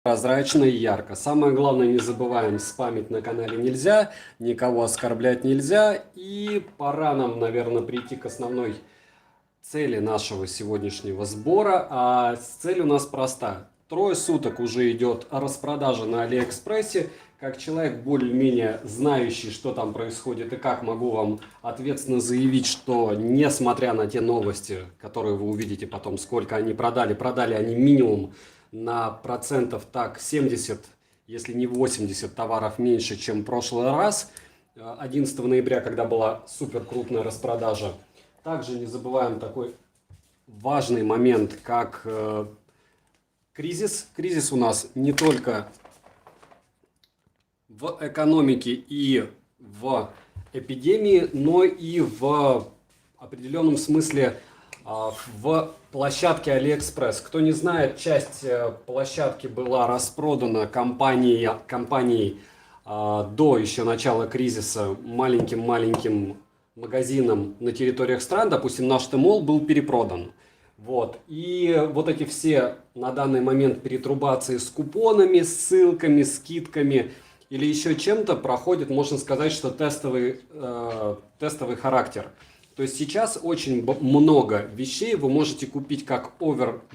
Прозрачно и ярко. Самое главное, не забываем, спамить на канале нельзя, никого оскорблять нельзя. И пора нам, наверное, прийти к основной цели нашего сегодняшнего сбора. А цель у нас проста. Трое суток уже идет распродажа на Алиэкспрессе. Как человек более-менее знающий, что там происходит и как, могу вам ответственно заявить, что несмотря на те новости, которые вы увидите потом, сколько они продали они минимум на процентов так 70, если не 80 товаров меньше, чем в прошлый раз, 11 ноября, когда была супер крупная распродажа. Также не забываем такой важный момент, как кризис. Кризис у нас не только в экономике и в эпидемии, но и в определенном смысле в площадке AliExpress. Кто не знает, часть площадки была распродана компанией до еще начала кризиса маленьким магазинам на территориях стран. Допустим, наш Тмол был перепродан. Вот. И вот эти все на данный момент перетрубации с купонами, ссылками, скидками или еще чем-то проходит, можно сказать, что тестовый характер. То есть сейчас очень много вещей вы можете купить как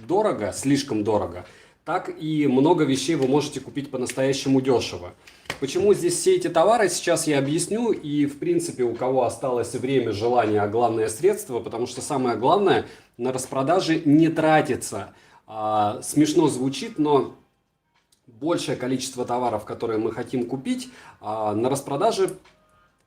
дорого, слишком дорого, так и много вещей вы можете купить по-настоящему дешево. Почему здесь все эти товары, сейчас я объясню. И в принципе у кого осталось время, желание, а главное средства, потому что самое главное на распродаже не тратится. Смешно звучит, но большее количество товаров, которые мы хотим купить, на распродаже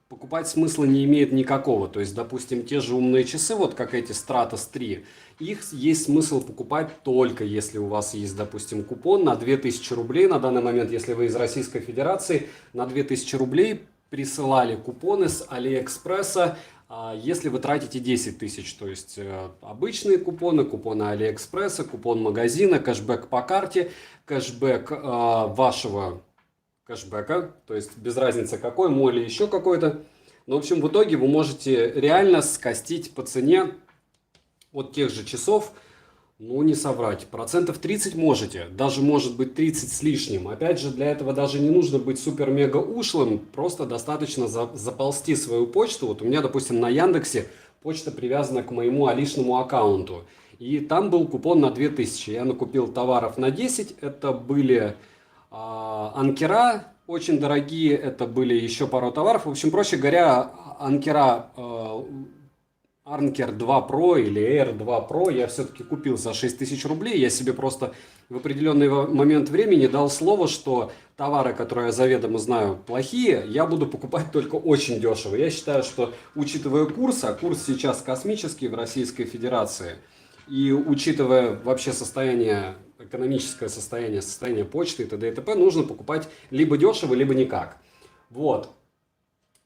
покупать смысла не имеет никакого. То есть, допустим, те же умные часы, вот как эти Stratos 3, их есть смысл покупать только если у вас есть, допустим, купон на 2000 рублей. На данный момент, если вы из Российской Федерации, на 2000 рублей присылали купоны с Алиэкспресса, если вы тратите 10 тысяч. То есть, обычные купоны Алиэкспресса, купон магазина, кэшбэк по карте, кэшбэк вашего кэшбэка, то есть без разницы какой, мой или еще какой-то. Но, в общем, в итоге вы можете реально скостить по цене от тех же часов, ну, не соврать, процентов 30 можете, даже может быть 30 с лишним. Опять же, для этого даже не нужно быть супер-мега ушлым, просто достаточно заползти свою почту. Вот у меня, допустим, на Яндексе почта привязана к моему алишному аккаунту. И там был купон на 2000. Я накупил товаров на 10, это были анкера очень дорогие, это были еще пару товаров. В общем, проще говоря, анкера Anker 2 Pro или Air 2 Pro я все-таки купил за 6000 рублей. Я себе просто в определенный момент времени дал слово, что товары, которые я заведомо знаю плохие, я буду покупать только очень дешево. Я считаю, что учитывая курс, а курс сейчас космический в Российской Федерации, и учитывая вообще экономическое состояние почты и т.д. и т.п., нужно покупать либо дешево, либо никак. Вот.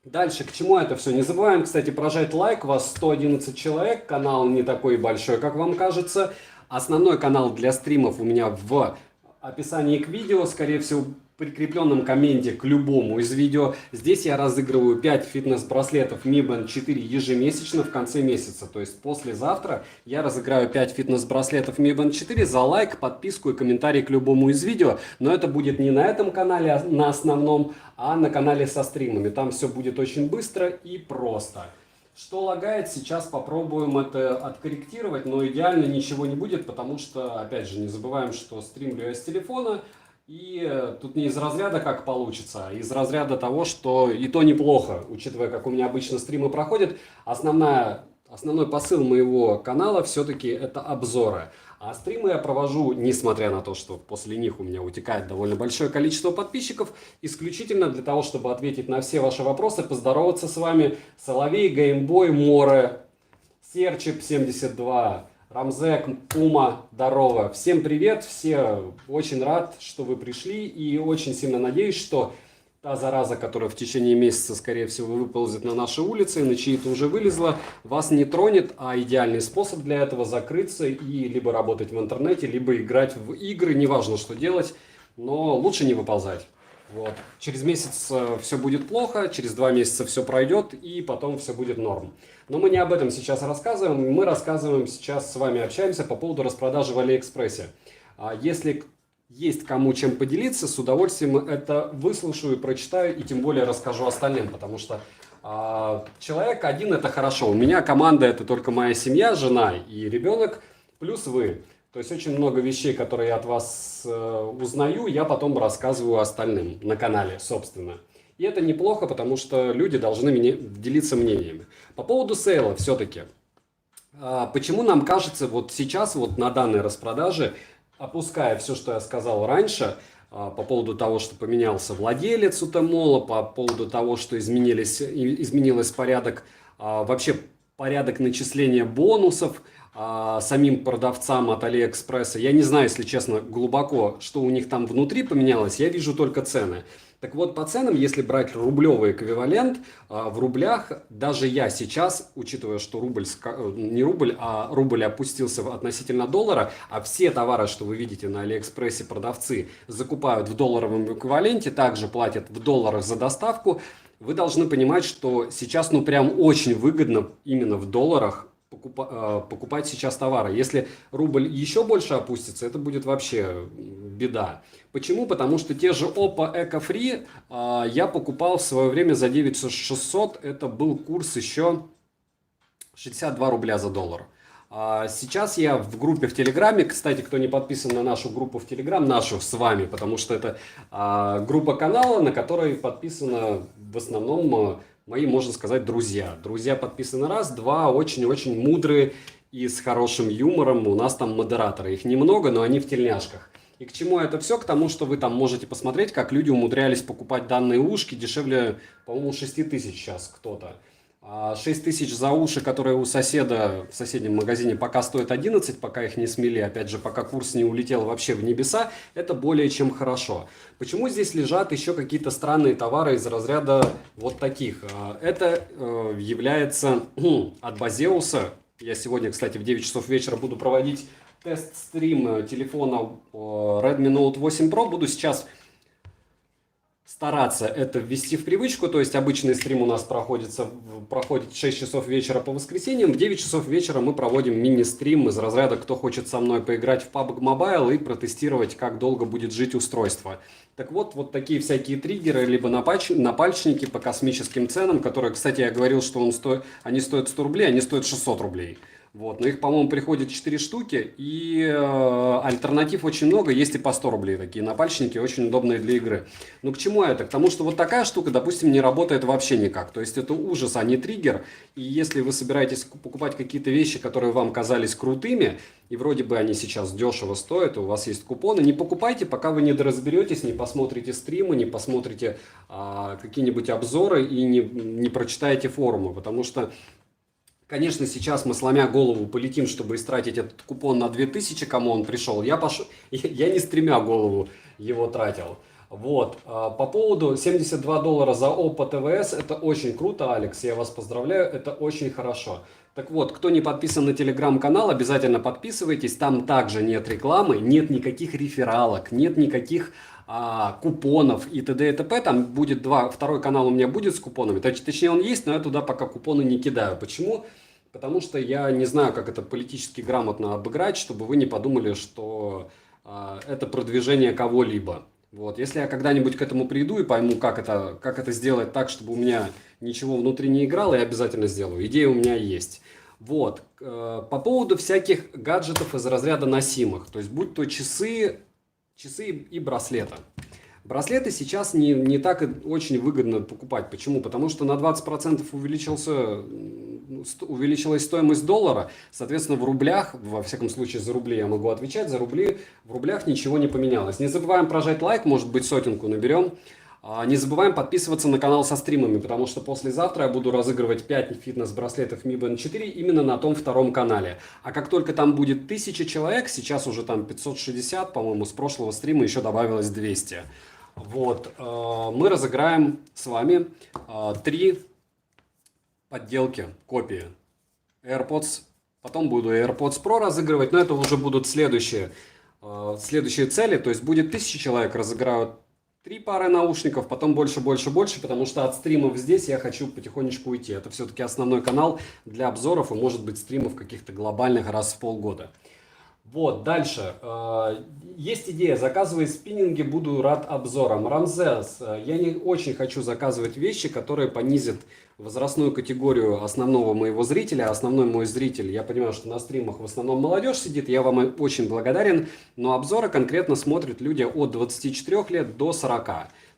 Дальше, к чему это все? Не забываем, кстати, прожать лайк. У вас 111 человек, канал не такой большой, как вам кажется. Основной канал для стримов у меня в описании к видео, скорее всего, прикрепленном комменте к любому из видео. Здесь я разыгрываю 5 фитнес-браслетов Mi Band 4 ежемесячно в конце месяца. То есть послезавтра я разыграю 5 фитнес-браслетов Mi Band 4 за лайк, подписку и комментарий к любому из видео. Но это будет не на этом канале, на основном, а на канале со стримами. Там все будет очень быстро и просто. Что лагает, сейчас попробуем это откорректировать, но идеально ничего не будет, потому что, опять же, не забываем, что стримлю я с телефона. И тут не из разряда как получится, а из разряда того, что и то неплохо, учитывая, как у меня обычно стримы проходят. Основной посыл моего канала все-таки это обзоры. А стримы я провожу, несмотря на то, что после них у меня утекает довольно большое количество подписчиков, исключительно для того, чтобы ответить на все ваши вопросы, поздороваться с вами. Соловей, Геймбой, Море, Серчип 72... Рамзек, Пума, здорово. Всем привет, все очень рад, что вы пришли и очень сильно надеюсь, что та зараза, которая в течение месяца, скорее всего, выползет на наши улицы, на чьи-то уже вылезла, вас не тронет, а идеальный способ для этого закрыться и либо работать в интернете, либо играть в игры, неважно, что делать, но лучше не выползать. Вот. Через месяц все будет плохо, через 2 месяца все пройдет и потом все будет норм. Но мы не об этом сейчас рассказываем, мы рассказываем сейчас с вами, общаемся по поводу распродажи в Алиэкспрессе. Если есть кому чем поделиться, с удовольствием это выслушаю, прочитаю и тем более расскажу остальным, потому что человек один это хорошо. У меня команда это только моя семья, жена и ребенок, плюс вы. То есть очень много вещей, которые я от вас узнаю, я потом рассказываю остальным на канале, собственно. И это неплохо, потому что люди должны делиться мнениями. По поводу сейла все-таки. Почему нам кажется вот сейчас, вот на данной распродаже, опуская все, что я сказал раньше, по поводу того, что поменялся владелец у Тмола, по поводу того, что изменилось порядок, вообще порядок начисления бонусов самим продавцам от Алиэкспресса. Я не знаю, если честно, глубоко, что у них там внутри поменялось, я вижу только цены. Так вот, по ценам, если брать рублевый эквивалент, в рублях, даже я сейчас, учитывая, что рубль, не рубль, а рубль опустился относительно доллара, а все товары, что вы видите на Алиэкспрессе, продавцы закупают в долларовом эквиваленте, также платят в долларах за доставку, вы должны понимать, что сейчас, ну, прям очень выгодно именно в долларах покупать сейчас товары. Если рубль еще больше опустится, это будет вообще беда. Почему? Потому что те же Oppo Eco Free я покупал в свое время за 9600. Это был курс еще 62 рубля за доллар. Сейчас я в группе в Телеграме, кстати, кто не подписан на нашу группу в Телеграм, нашу с вами, потому что это группа канала, на которой подписано в основном мои, можно сказать, друзья. Друзья подписаны раз, два, очень-очень мудрые и с хорошим юмором. У нас там модераторы, их немного, но они в тельняшках. И к чему это все? К тому, что вы там можете посмотреть, как люди умудрялись покупать данные ушки дешевле, по-моему, 6 тысяч сейчас кто-то. 6 тысяч за уши, которые у соседа в соседнем магазине пока стоят 11, пока их не смели, опять же, пока курс не улетел вообще в небеса, это более чем хорошо. Почему здесь лежат еще какие-то странные товары из разряда вот таких? Это является от Базеуса. Я сегодня, кстати, в 9 часов вечера буду проводить тест-стрим телефона Redmi Note 8 Pro. Буду сейчас стараться это ввести в привычку, то есть обычный стрим у нас проходит в 6 часов вечера по воскресеньям, в 9 часов вечера мы проводим мини-стрим из разряда «Кто хочет со мной поиграть в PUBG Mobile» и протестировать, как долго будет жить устройство. Так вот, вот такие всякие триггеры, либо напальчники по космическим ценам, которые, кстати, я говорил, что они стоят 100 рублей, они стоят 600 рублей. Вот. Но их, по-моему, приходит 4 штуки, и альтернатив очень много, есть и по 100 рублей такие напальчники, очень удобные для игры. Но к чему это? К тому, что вот такая штука, допустим, не работает вообще никак. То есть это ужас, а не триггер. И если вы собираетесь покупать какие-то вещи, которые вам казались крутыми, и вроде бы они сейчас дешево стоят, у вас есть купоны, не покупайте, пока вы не доразберетесь, не посмотрите стримы, не посмотрите какие-нибудь обзоры и не прочитаете форумы, потому что... Конечно, сейчас мы, сломя голову, полетим, чтобы истратить этот купон на 2000, кому он пришел. Я не стремя голову его тратил. Вот. По поводу 72 доллара за Oppo TVS, это очень круто, Алекс, я вас поздравляю, это очень хорошо. Так вот, кто не подписан на телеграм-канал, обязательно подписывайтесь, там также нет рекламы, нет никаких рефералок, нет никаких купонов и т.д. и т.п. Там будет второй канал у меня будет с купонами, точнее он есть, но я туда пока купоны не кидаю. Почему? Потому что я не знаю, как это политически грамотно обыграть, чтобы вы не подумали, что это продвижение кого-либо. Вот. Если я когда-нибудь к этому приду и пойму, как это сделать так, чтобы у меня ничего внутри не играло, я обязательно сделаю. Идея у меня есть. Вот. По поводу всяких гаджетов из разряда носимых, то есть будь то часы и браслеты. Браслеты сейчас не так очень выгодно покупать. Почему? Потому что на 20% увеличилась стоимость доллара. Соответственно, в рублях, во всяком случае за рубли я могу отвечать, за рубли в рублях ничего не поменялось. Не забываем прожать лайк, может быть сотенку наберем. Не забываем подписываться на канал со стримами, потому что послезавтра я буду разыгрывать 5 фитнес-браслетов Mi Band 4 именно на том втором канале. А как только там будет 1000 человек, сейчас уже там 560, по-моему, с прошлого стрима еще добавилось 200. Вот, мы разыграем с вами 3 подделки, копии AirPods. Потом буду AirPods Pro разыгрывать, но это уже будут следующие цели. То есть будет 1000 человек, разыграют 3 пары наушников, потом больше, потому что от стримов здесь я хочу потихонечку уйти. Это все-таки основной канал для обзоров и, может быть, стримов каких-то глобальных раз в полгода. Вот, дальше. Есть идея, заказывай спиннинги, буду рад обзорам. Рамзес, я не очень хочу заказывать вещи, которые понизят возрастную категорию основного моего зрителя. Основной мой зритель, я понимаю, что на стримах в основном молодежь сидит, я вам очень благодарен, но обзоры конкретно смотрят люди от 24 лет до 40.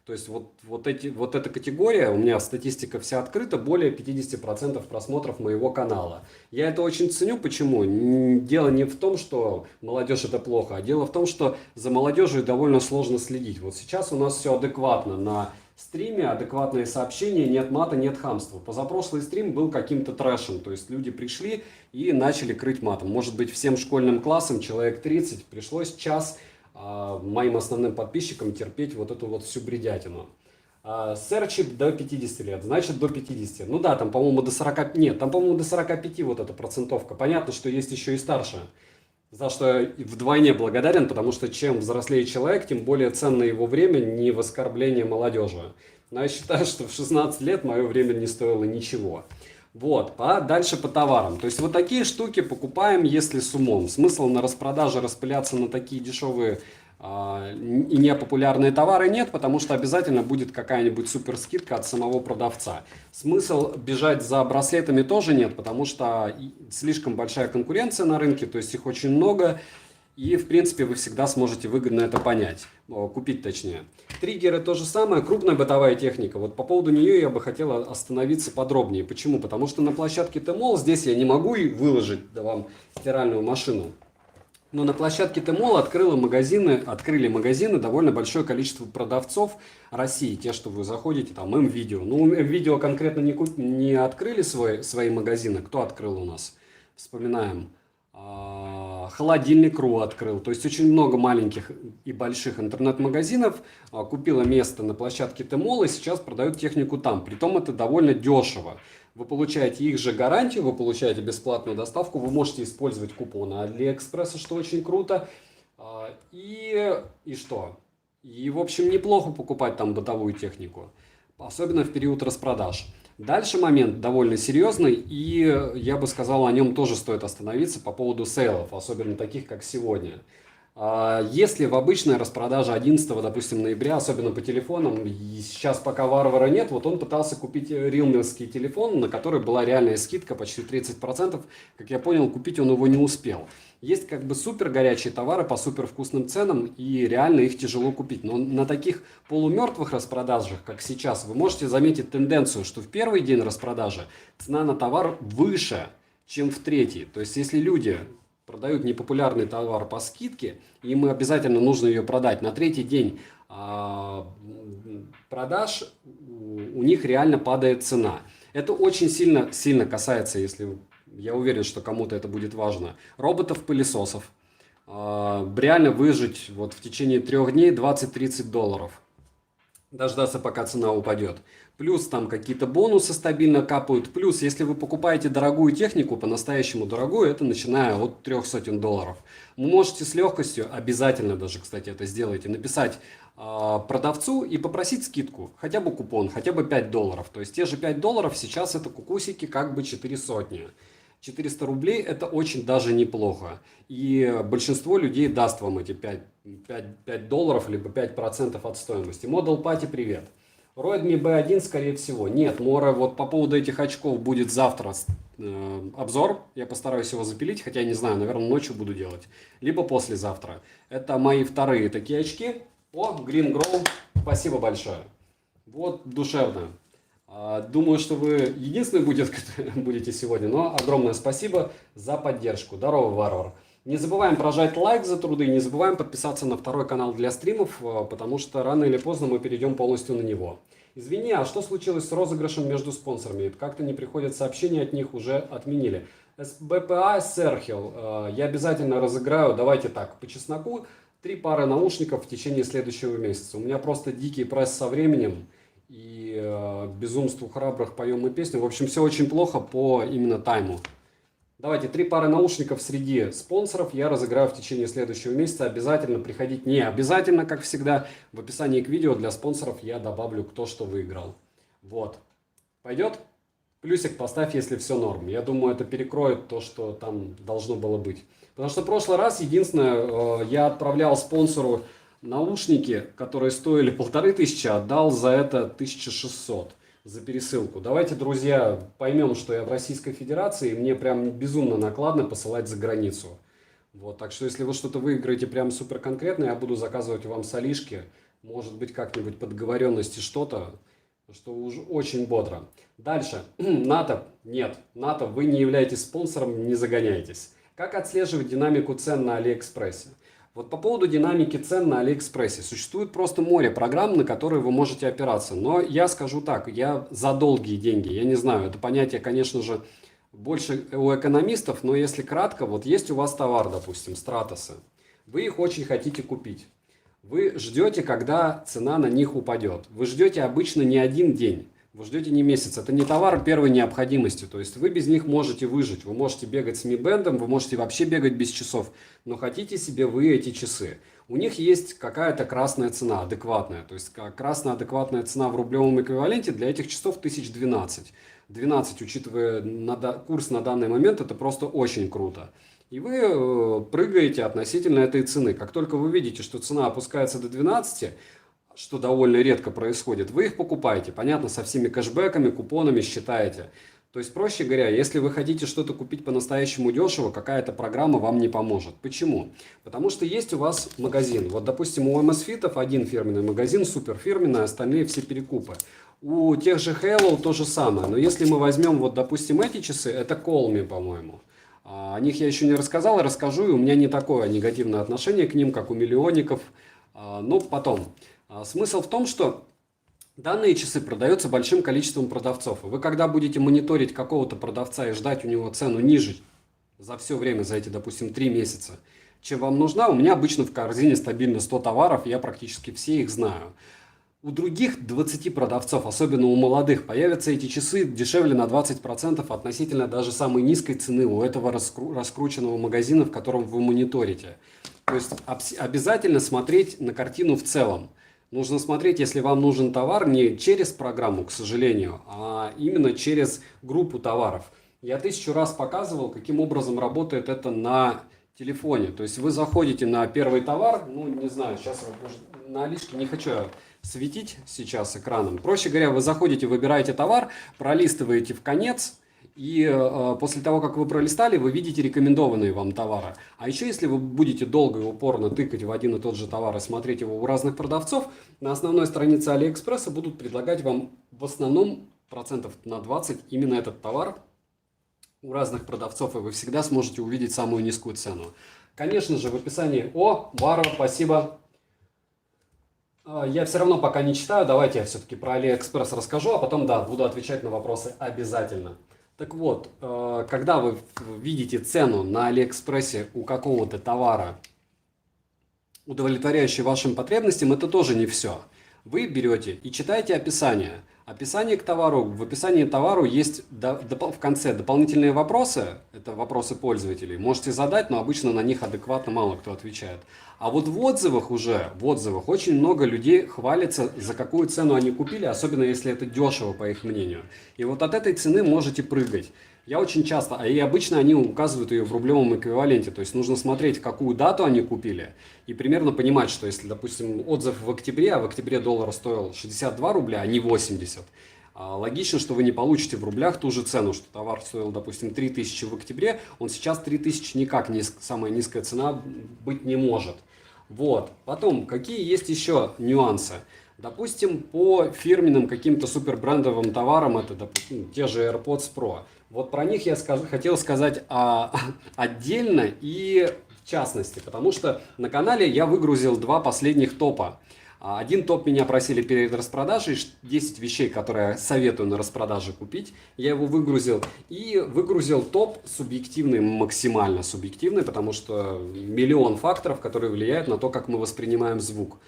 То есть вот эта категория, у меня статистика вся открыта, более 50% просмотров моего канала. Я это очень ценю. Почему? Дело не в том, что молодежь это плохо, а дело в том, что за молодежью довольно сложно следить. Вот сейчас у нас все адекватно на стриме, адекватные сообщения, нет мата, нет хамства. Позапрошлый стрим был каким-то трэшем, то есть люди пришли и начали крыть матом. Может быть, всем школьным классам, человек 30, пришлось час моим основным подписчикам терпеть вот эту вот всю бредятину. Сэрчип до 50 лет, значит до 50. Ну да, там, по-моему, до 40, нет, там, по-моему, до 45 вот эта процентовка. Понятно, что есть еще и старше. За что я вдвойне благодарен, потому что чем взрослее человек, тем более ценно его время, не в оскорбление молодежи. Но я считаю, что в 16 лет мое время не стоило ничего. Вот, дальше по товарам. То есть вот такие штуки покупаем, если с умом. Смысла на распродаже распыляться на такие дешевые и непопулярные товары нет, потому что обязательно будет какая-нибудь супер скидка от самого продавца. Смысл бежать за браслетами тоже нет, потому что слишком большая конкуренция на рынке, то есть их очень много. И, в принципе, вы всегда сможете выгодно это понять, купить точнее. Триггеры то же самое, крупная бытовая техника. Вот по поводу нее я бы хотел остановиться подробнее. Почему? Потому что на площадке Тмол здесь я не могу выложить вам стиральную машину. Но на площадке Тмол открыли магазины довольно большое количество продавцов России. Те, что вы заходите, там, М-Видео. Ну, М-Видео конкретно не открыли свои магазины. Кто открыл у нас? Вспоминаем. Холодильник.ру открыл. То есть очень много маленьких и больших интернет-магазинов купило место на площадке Тмол и сейчас продают технику там. Притом это довольно дешево. Вы получаете их же гарантию, вы получаете бесплатную доставку, вы можете использовать купоны Алиэкспресса, что очень круто. И что? И, в общем, неплохо покупать там бытовую технику, особенно в период распродаж. Дальше момент довольно серьезный, и я бы сказал, о нем тоже стоит остановиться по поводу сейлов, особенно таких, как сегодня. Если в обычной распродаже 11, допустим, ноября, особенно по телефонам, и сейчас пока варвара нет, вот он пытался купить рилмерский телефон, на который была реальная скидка почти 30%, как я понял, купить он его не успел. Есть как бы супер горячие товары по супер вкусным ценам, и реально их тяжело купить. Но на таких полумертвых распродажах, как сейчас, вы можете заметить тенденцию, что в первый день распродажи цена на товар выше, чем в третий. То есть если люди продают непопулярный товар по скидке, им обязательно нужно ее продать. На третий день продаж у них реально падает цена. Это очень сильно касается, если я уверен, что кому-то это будет важно, роботов-пылесосов. Реально выжить вот в течение 3 дней 20-30 долларов. Дождаться, пока цена упадет. Плюс там какие-то бонусы стабильно капают. Плюс, если вы покупаете дорогую технику, по-настоящему дорогую, это начиная от 300 долларов. Вы можете с легкостью, обязательно даже, кстати, это сделайте, написать продавцу и попросить скидку. Хотя бы купон, хотя бы 5 долларов. То есть те же 5 долларов сейчас это кукусики как бы 400. 400 рублей это очень даже неплохо. И большинство людей даст вам эти 5 долларов, либо 5% от стоимости. Model Party, привет. Redmi B1, скорее всего. Нет, Мора, вот по поводу этих очков будет завтра обзор. Я постараюсь его запилить, хотя я не знаю, наверное, ночью буду делать. Либо послезавтра. Это мои вторые такие очки. О, Green Grow, спасибо большое. Вот, душевно. Думаю, что вы единственный будете сегодня, но огромное спасибо за поддержку. Здорово, варвар. Не забываем прожать лайк за труды, не забываем подписаться на второй канал для стримов, потому что рано или поздно мы перейдем полностью на него. Извини, а что случилось с розыгрышем между спонсорами? Как-то не приходят сообщения от них, уже отменили. СБПА Серхил, я обязательно разыграю, давайте так, по чесноку, 3 пары наушников в течение следующего месяца. У меня просто дикий пресс со временем. И безумству храбрых поем мы песню. В общем, все очень плохо по именно тайму. Давайте 3 пары наушников среди спонсоров я разыграю в течение следующего месяца. Обязательно приходить, не обязательно, как всегда. В описании к видео для спонсоров я добавлю, кто что выиграл. Вот. Пойдет? Плюсик поставь, если все норм. Я думаю, это перекроет то, что там должно было быть. Потому что в прошлый раз, единственное, я отправлял спонсору наушники, которые стоили 1500, отдал за это 1600 за пересылку. Давайте, друзья, поймем, что я в Российской Федерации, и мне прям безумно накладно посылать за границу. Вот, так что если вы что-то выиграете прям супер конкретно, я буду заказывать вам солишки, может быть, как-нибудь по договоренности что-то, что уже очень бодро. Дальше. НАТО. Нет. НАТО, вы не являетесь спонсором, не загоняйтесь. Как отслеживать динамику цен на Алиэкспрессе? Вот по поводу динамики цен на Алиэкспрессе. Существует просто море программ, на которые вы можете опираться. Но я скажу так, я за долгие деньги. Я не знаю, это понятие, конечно же, больше у экономистов, но если кратко, вот есть у вас товар, допустим, стратосы. Вы их очень хотите купить. Вы ждете, когда цена на них упадет. Вы ждете обычно не один день, вы ждете не месяц. Это не товар первой необходимости. То есть вы без них можете выжить. Вы можете бегать с Mi Band, вы можете вообще бегать без часов. Но хотите себе вы эти часы. У них есть какая-то красная цена, адекватная. То есть красная адекватная цена в рублевом эквиваленте для этих часов 1012. 12, учитывая курс на данный момент, это просто очень круто. И вы прыгаете относительно этой цены. Как только вы видите, что цена опускается до 12, что довольно редко происходит, вы их покупаете. Понятно, со всеми кэшбэками, купонами считаете. То есть, проще говоря, если вы хотите что-то купить по-настоящему дешево, какая-то программа вам не поможет. Почему? Потому что есть у вас магазин. Вот, допустим, у MSFIT один фирменный магазин, супер фирменный, остальные все перекупы. У тех же Hello то же самое. Но если мы возьмем, вот, допустим, эти часы, это Colmi, по-моему. О них я еще не рассказал, расскажу, и у меня не такое негативное отношение к ним, как у миллионников, но потом. Смысл в том, что данные часы продаются большим количеством продавцов. И вы когда будете мониторить какого-то продавца и ждать у него цену ниже за все время, за эти, допустим, 3 месяца, чем вам нужна, у меня обычно в корзине стабильно 100 товаров, я практически все их знаю. У других 20 продавцов, особенно у молодых, появятся эти часы дешевле на 20% относительно даже самой низкой цены у этого раскрученного магазина, в котором вы мониторите. То есть обязательно смотреть на картину в целом. Нужно смотреть, если вам нужен товар, не через программу, к сожалению, а именно через группу товаров. Я 1000 раз показывал, каким образом работает это на телефоне. То есть вы заходите на первый товар, ну не знаю, сейчас на Алишке не хочу светить сейчас экраном. Проще говоря, вы заходите, выбираете товар, пролистываете в конец, и после того, как вы пролистали, вы видите рекомендованные вам товары. А еще, если вы будете долго и упорно тыкать в один и тот же товар и смотреть его у разных продавцов, на основной странице Алиэкспресса будут предлагать вам в основном процентов на 20 именно этот товар у разных продавцов, и вы всегда сможете увидеть самую низкую цену. Конечно же, в описании... О, Варвар, спасибо. Я все равно пока не читаю, давайте я все-таки про Алиэкспресс расскажу, а потом, да, буду отвечать на вопросы обязательно. Так вот, когда вы видите цену на Алиэкспрессе у какого-то товара, удовлетворяющий вашим потребностям, это тоже не все. Вы берете и читаете описание. Описание к товару. В описании товару есть в конце дополнительные вопросы. Это вопросы пользователей. Можете задать, но обычно на них адекватно мало кто отвечает. А вот в отзывах очень много людей хвалятся, за какую цену они купили, особенно если это дешево, по их мнению. И вот от этой цены можете прыгать. Я очень часто, и обычно они указывают ее в рублевом эквиваленте, то есть нужно смотреть, какую дату они купили, и примерно понимать, что если, допустим, отзыв в октябре, а в октябре доллар стоил 62 рубля, а не 80, логично, что вы не получите в рублях ту же цену, что товар стоил, допустим, 3000 в октябре, он сейчас 3000 никак самая низкая цена быть не может. Вот. Потом, какие есть еще нюансы? Допустим, по фирменным каким-то супербрендовым товарам, это, допустим, те же AirPods Pro. Вот про них я хотел сказать отдельно и в частности, потому что на канале я выгрузил 2 последних топа. Один топ меня просили перед распродажей, 10 вещей, которые я советую на распродаже купить. Я его выгрузил. И выгрузил топ субъективный, максимально субъективный, потому что миллион факторов, которые влияют на то, как мы воспринимаем звук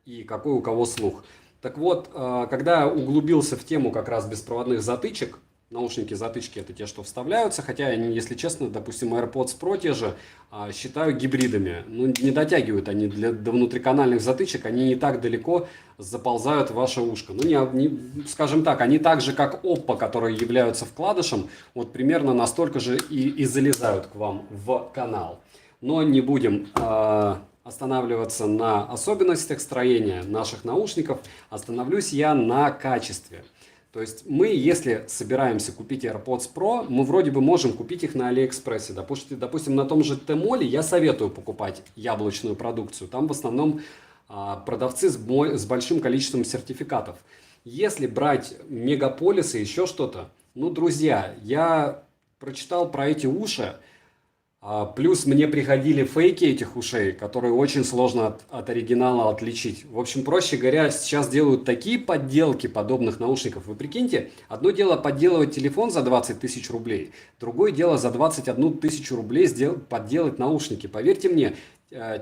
и какой у кого слух. Так вот, когда я углубился в тему как раз беспроводных затычек, Наушники-затычки это те, что вставляются, хотя они, если честно, допустим, AirPods Pro те же считаю гибридами. Ну, не дотягивают они до внутриканальных затычек, они не так далеко заползают в ваше ушко. Ну, скажем так, они так же, как Oppo, которые являются вкладышем, вот примерно настолько же и залезают к вам в канал. Но не будем останавливаться на особенностях строения наших наушников, остановлюсь я на качестве. То есть мы, если собираемся купить AirPods Pro, мы вроде бы можем купить их на Алиэкспрессе. Допустим, на том же Тмоле я советую покупать яблочную продукцию. Там в основном продавцы с большим количеством сертификатов. Если брать мегаполисы, еще что-то, ну, друзья, я прочитал про эти уши, плюс мне приходили фейки этих ушей, которые очень сложно от оригинала отличить. В общем, проще говоря, сейчас делают такие подделки подобных наушников. Вы прикиньте, одно дело подделывать телефон за 20 тысяч рублей, другое дело за 21 тысячу рублей подделать наушники. Поверьте мне,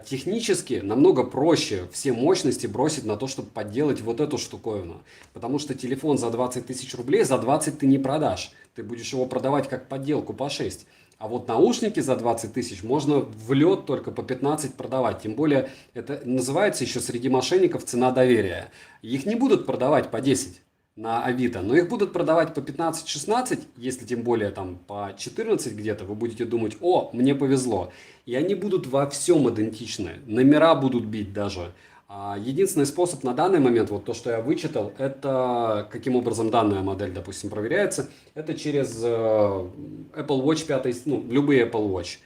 технически намного проще все мощности бросить на то, чтобы подделать вот эту штуковину. Потому что телефон за 20 тысяч рублей за 20 ты не продашь. Ты будешь его продавать как подделку по 6. А вот наушники за 20 тысяч можно в лед только по 15 продавать. Тем более это называется еще среди мошенников цена доверия. Их не будут продавать по 10 на Авито, но их будут продавать по 15-16, если тем более там по 14 где-то. Вы будете думать: о, мне повезло. И они будут во всем идентичны. Номера будут бить даже. Единственный способ на данный момент, вот то, что я вычитал, это каким образом данная модель, допустим, проверяется, это через Apple Watch 5, ну, любые Apple Watch.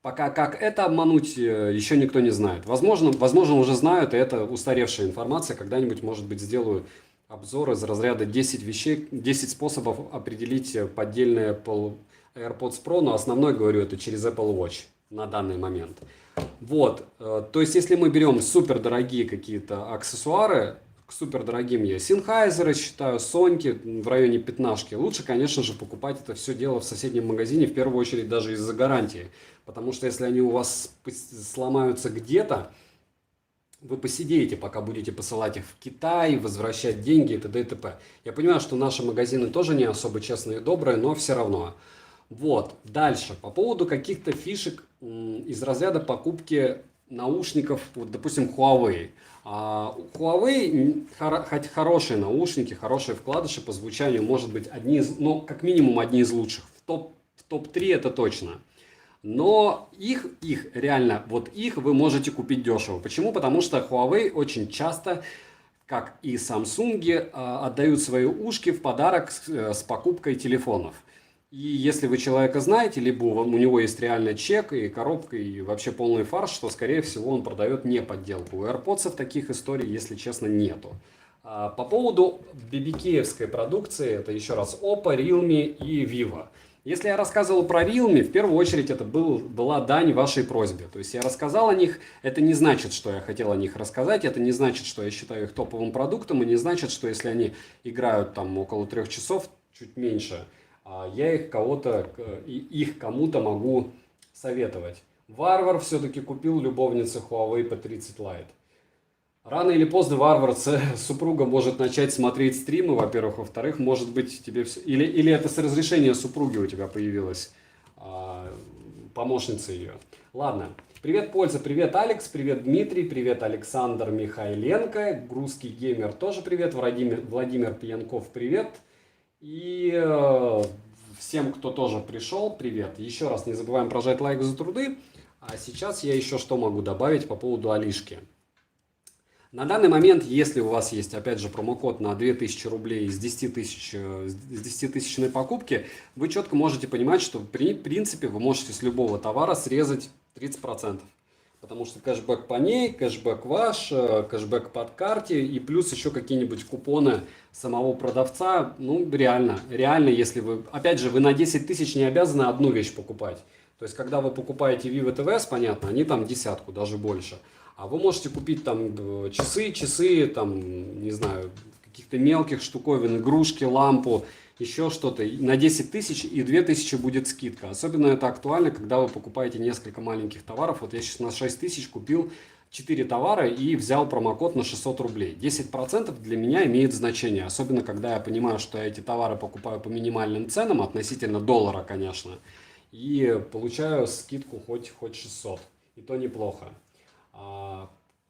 Пока как это обмануть, еще никто не знает. Возможно, уже знают, и это устаревшая информация. Когда-нибудь, может быть, сделаю обзор из разряда 10 вещей, 10 способов определить поддельные Apple AirPods Pro, но основной, говорю, это через Apple Watch на данный момент. Вот, то есть, если мы берем супер дорогие какие-то аксессуары, к супер дорогим я Sennheiser считаю, Sony в районе пятнашки, лучше, конечно же, покупать это все дело в соседнем магазине, в первую очередь даже из-за гарантии. Потому что если они у вас сломаются где-то, вы посидите, пока будете посылать их в Китай, возвращать деньги и т.д. и т.п. Я понимаю, что наши магазины тоже не особо честные и добрые, но все равно. Вот, дальше, по поводу каких-то фишек из разряда покупки наушников, вот, допустим, Huawei. Huawei, хоть хорошие наушники, хорошие вкладыши по звучанию, может быть, одни из, ну, как минимум, одни из лучших. В топ-3 это точно. Но их реально, вот их вы можете купить дешево. Почему? Потому что Huawei очень часто, как и Samsung, отдают свои ушки в подарок с покупкой телефонов. И если вы человека знаете, либо у него есть реально чек и коробка, и вообще полный фарш, то, скорее всего, он продает не подделку. У AirPods таких историй, если честно, нету. По поводу BBK-евской продукции, это еще раз Oppo, Realme и Vivo. Если я рассказывал про Realme, в первую очередь это была дань вашей просьбе. То есть я рассказал о них, это не значит, что я хотел о них рассказать, это не значит, что я считаю их топовым продуктом, и не значит, что если они играют там около 3 часов, чуть меньше, я их кому-то могу советовать. Варвар все-таки купил любовнице Huawei P30 Lite. Рано или поздно Варвар супруга может начать смотреть стримы, во-первых. Во-вторых, может быть, тебе все... Или это с разрешения супруги у тебя появилась помощница ее. Ладно. Привет, Польза, привет, Алекс, привет, Дмитрий, привет, Александр Михайленко, Русский геймер тоже привет, Владимир Пьянков, привет. И всем, кто тоже пришел, привет. Еще раз не забываем прожать лайк за труды. А сейчас я еще что могу добавить по поводу Алишки. На данный момент, если у вас есть, опять же, промокод на 2000 рублей с 10-тысячной покупки, вы четко можете понимать, что в принципе вы можете с любого товара срезать 30%. Потому что кэшбэк по ней, кэшбэк ваш, кэшбэк под карте и плюс еще какие-нибудь купоны самого продавца. Ну, реально, если вы, опять же, вы на 10 тысяч не обязаны одну вещь покупать. То есть, когда вы покупаете Vivo TVS, понятно, они там десятку, даже больше. А вы можете купить там часы, там, не знаю, каких-то мелких штуковин, игрушки, лампу, еще что-то. На 10 тысяч и 2000 будет скидка. Особенно это актуально, когда вы покупаете несколько маленьких товаров. Вот я сейчас на 6 тысяч купил 4 товара и взял промокод на 600 рублей. 10% для меня имеет значение, особенно когда я понимаю, что я эти товары покупаю по минимальным ценам, относительно доллара, конечно, и получаю скидку хоть 600, и то неплохо.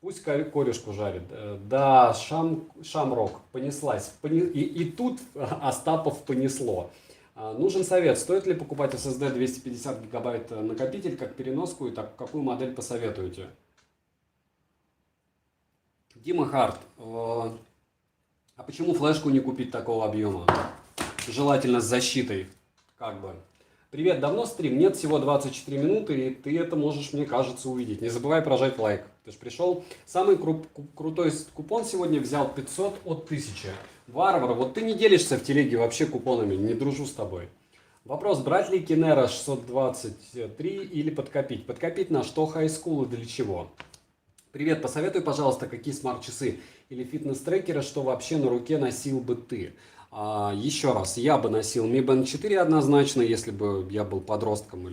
Пусть корешку жарит. Да, Шамрок, понеслась. И тут Остапов понесло. Нужен совет, стоит ли покупать SSD 250 гигабайт накопитель как переноску, и так какую модель посоветуете? Дима Харт, а почему флешку не купить такого объема? Желательно с защитой, как бы. Привет, давно стрим? Нет, всего 24 минуты, и ты это можешь, мне кажется, увидеть. Не забывай прожать лайк. Ты же пришел. Самый крутой купон сегодня взял 500 от 1000. Варвар, вот ты не делишься в телеге вообще купонами, не дружу с тобой. Вопрос, брать ли Кинера 623 или подкопить? Подкопить на что, High School и для чего? Привет, посоветуй, пожалуйста, какие смарт-часы или фитнес-трекеры, что вообще на руке носил бы ты? Еще раз, я бы носил Mi Band 4 однозначно, если бы я был подростком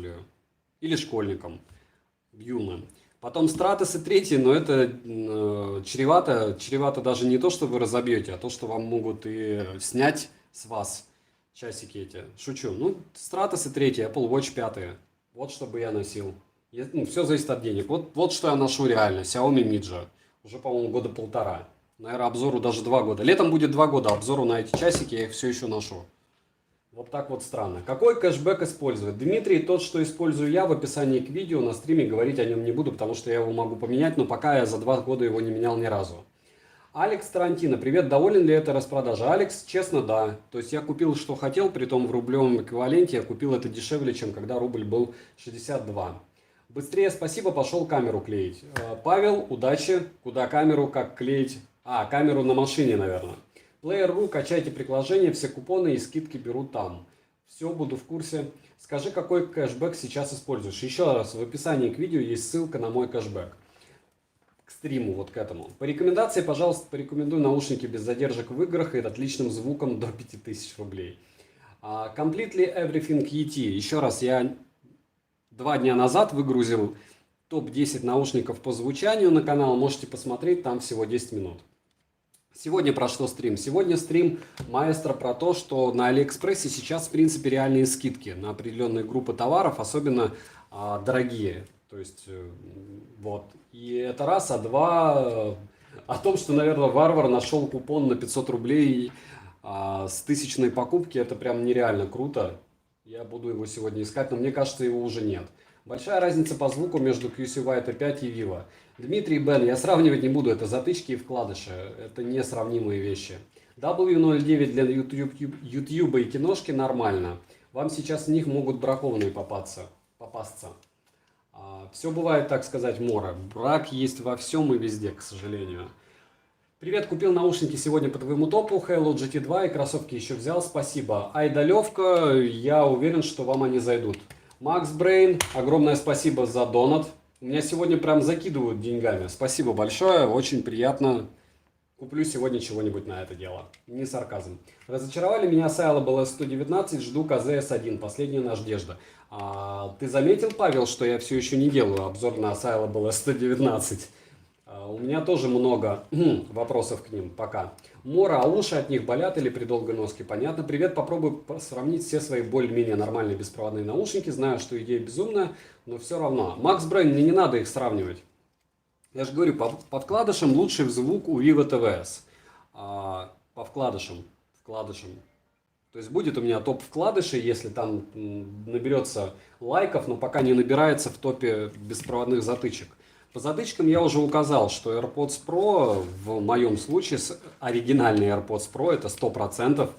или школьником, юным. Потом Стратосы третий, но это чревато даже не то, что вы разобьете, а то, что вам могут и снять с вас часики эти. Шучу. Ну, Стратосы третий, Apple Watch 5. Вот что бы я носил. Все зависит от денег. Вот что я ношу реально. Xiaomi Mi Midge. Уже, по-моему, года полтора. Наверное, обзору даже 2 года. Летом будет 2 года обзору на эти часики, я их все еще ношу. Вот так вот странно. Какой кэшбэк использовать? Дмитрий, тот, что использую я, в описании к видео, на стриме говорить о нем не буду, потому что я его могу поменять, но пока я за 2 года его не менял ни разу. Алекс Тарантино, привет, доволен ли этой распродажей? Алекс, честно, да. То есть я купил, что хотел, при том в рублевом эквиваленте я купил это дешевле, чем когда рубль был 62. Быстрее спасибо, пошел камеру клеить. Павел, удачи. Куда камеру, как клеить? Камеру на машине, наверное. Player.ru, качайте приложение, все купоны и скидки беру там. Все, буду в курсе. Скажи, какой кэшбэк сейчас используешь? Еще раз, в описании к видео есть ссылка на мой кэшбэк. К стриму, вот к этому. По рекомендации, пожалуйста, порекомендуй наушники без задержек в играх и отличным звуком до 5000 рублей. Completely Everything ET. Еще раз, я 2 дня назад выгрузил топ-10 наушников по звучанию на канал. Можете посмотреть, там всего 10 минут. Сегодня про что стрим? Сегодня стрим маэстро про то, что на Алиэкспрессе сейчас в принципе реальные скидки на определенные группы товаров, особенно дорогие. То есть вот. И это раз, а два, о том, что, наверное, Варвар нашел купон на 500 рублей с 1000-ной покупки, это прям нереально круто. Я буду его сегодня искать, но мне кажется, его уже нет. Большая разница по звуку между QC Viper 5 и Vivo. Дмитрий Бен, я сравнивать не буду, это затычки и вкладыши, это несравнимые вещи. W09 для YouTube и киношки нормально. Вам сейчас в них могут бракованные попасться. Все бывает, так сказать, мора. Брак есть во всем и везде, к сожалению. Привет, купил наушники сегодня по твоему топу, Hello GT2 и кроссовки еще взял, спасибо. Айда Левка, я уверен, что вам они зайдут. Макс Брейн, огромное спасибо за донат. Меня сегодня прям закидывают деньгами. Спасибо большое, очень приятно. Куплю сегодня чего-нибудь на это дело. Не сарказм. Разочаровали меня Сайло было 119, жду КЗС-1, последняя надежда. Ты заметил, Павел, что я все еще не делаю обзор на Сайло было 119? У меня тоже много вопросов к ним пока. Мора, а уши от них болят или при долгой носке? Понятно. Привет, попробуй сравнить все свои более-менее нормальные беспроводные наушники. Знаю, что идея безумная, но все равно. Макс Брейн, мне не надо их сравнивать. Я же говорю, по вкладышам лучший звук у Vivo TVS. По вкладышам. То есть будет у меня топ вкладышей, если там наберется лайков, но пока не набирается в топе беспроводных затычек. По затычкам я уже указал, что AirPods Pro, в моем случае, оригинальный AirPods Pro, это 100%,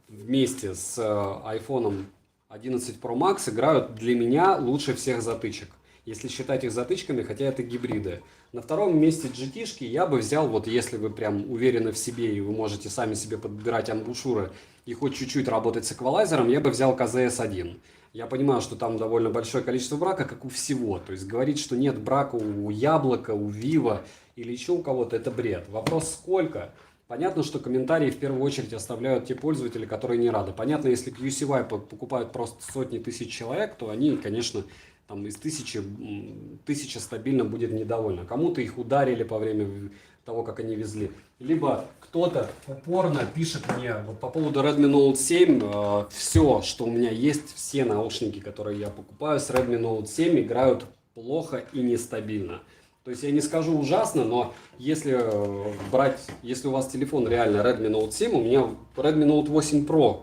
вместе с iPhone 11 Pro Max играют для меня лучше всех затычек. Если считать их затычками, хотя это гибриды. На втором месте GT-шки я бы взял, вот если вы прям уверены в себе и вы можете сами себе подбирать амбушюры и хоть чуть-чуть работать с эквалайзером, я бы взял KZS-1. Я понимаю, что там довольно большое количество брака, как у всего. То есть говорить, что нет брака у Яблока, у Vivo или еще у кого-то, это бред. Вопрос сколько? Понятно, что комментарии в первую очередь оставляют те пользователи, которые не рады. Понятно, если QCY покупают просто сотни тысяч человек, то они, конечно, там из 1000, 1000 стабильно будет недовольна. Кому-то их ударили по время того, как они везли. Либо кто-то упорно пишет мне вот по поводу Redmi Note 7, все, что у меня есть, все наушники, которые я покупаю с Redmi Note 7, играют плохо и нестабильно. То есть я не скажу ужасно, но если если у вас телефон реально Redmi Note 7, у меня Redmi Note 8 Pro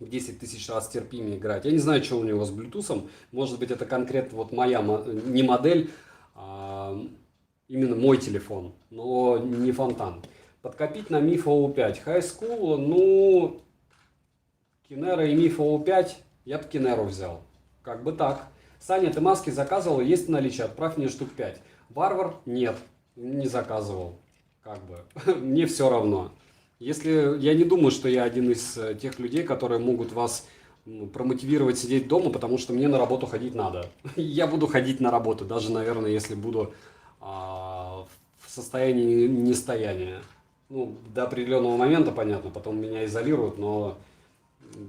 в 10 тысяч раз терпимее играть. Я не знаю, что у него с Bluetooth. Может быть, это конкретно вот моя, не модель, а именно мой телефон, но не фонтан. Подкопить на MIF OU5. High School, ну, Kinero и MIF OU5, я бы Kinero взял. Как бы так. Саня, ты маски заказывал, есть в наличии, отправь мне штук 5. Варвар? Нет, не заказывал. Как бы, мне все равно. Если я не думаю, что я один из тех людей, которые могут вас промотивировать сидеть дома, потому что мне на работу ходить надо. Я буду ходить на работу, даже, наверное, если буду в состоянии нестояния. Ну, до определенного момента, понятно, потом меня изолируют, но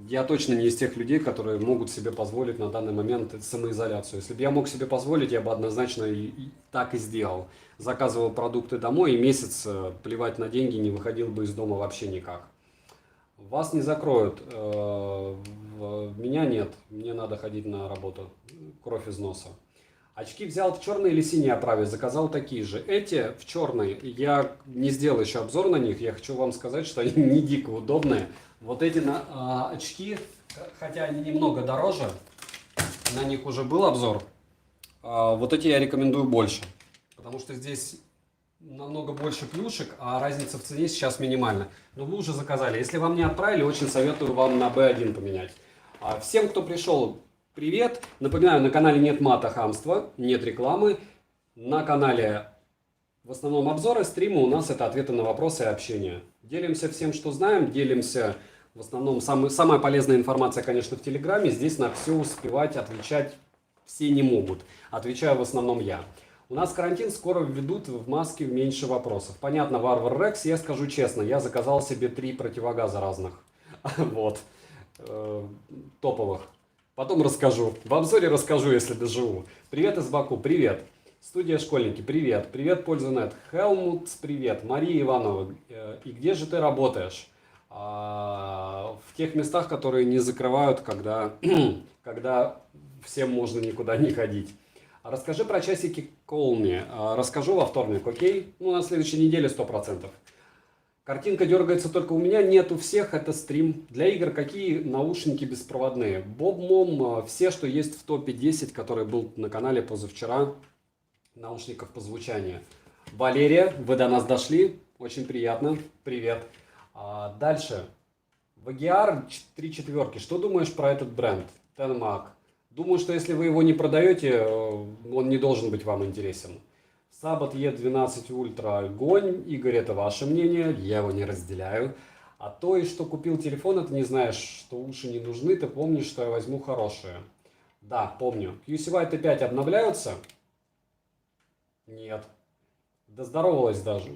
я точно не из тех людей, которые могут себе позволить на данный момент самоизоляцию. Если бы я мог себе позволить, я бы однозначно так и сделал. Заказывал продукты домой и месяц, плевать на деньги, не выходил бы из дома вообще никак. Вас не закроют, меня нет, мне надо ходить на работу, кровь из носа. Очки взял в черной или синей оправе, заказал такие же. Эти в черной, я не сделал еще обзор на них, я хочу вам сказать, что они не дико удобные. Вот эти очки, хотя они немного дороже, на них уже был обзор, вот эти я рекомендую больше, потому что здесь намного больше плюшек, а разница в цене сейчас минимальна. Но вы уже заказали. Если вам не отправили, очень советую вам на B1 поменять. Всем, кто пришел, привет. Напоминаю, на канале нет мата, хамства, нет рекламы. На канале в основном обзоры, стримы, у нас это ответы на вопросы и общение. Делимся всем, что знаем, делимся в основном. Самая полезная информация, конечно, в Телеграме. Здесь на все успевать отвечать все не могут. Отвечаю в основном я. У нас карантин, скоро введут в маске меньше вопросов. Понятно, Варвар Рекс, я скажу честно, я заказал себе 3 противогаза разных. Вот. Топовых. Потом расскажу. В обзоре расскажу, если доживу. Привет из Баку, привет. Студия Школьники, привет. Привет, Пользунет. Хелмут, привет. Мария Иванова, и где же ты работаешь? В тех местах, которые не закрывают, когда всем можно никуда не ходить. Расскажи про часики Колми. Расскажу во вторник, окей? Ну, на следующей неделе 100%. Картинка дергается только у меня, нет у всех, это стрим. Для игр какие наушники беспроводные? Боб-мом, все, что есть в топе 10, который был на канале позавчера, наушников по звучанию. Валерия, вы до нас дошли, очень приятно, привет. Дальше. VGR 3 четверки, что думаешь про этот бренд? Tenmac. Думаю, что если вы его не продаете, он не должен быть вам интересен. Сабат E12 Ultra огонь. Игорь, это ваше мнение, я его не разделяю. А то, и что купил телефон, это не знаешь, что уши не нужны, ты помнишь, что я возьму хорошие. Да, помню. QCY T5 обновляются? Нет. Да здоровалась даже.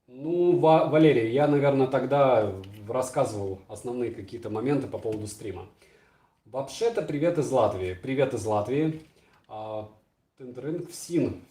Ну, Валерий, я, наверное, тогда рассказывал основные какие-то моменты по поводу стрима. Вообще-то привет из Латвии. Привет из Латвии. ФСИН.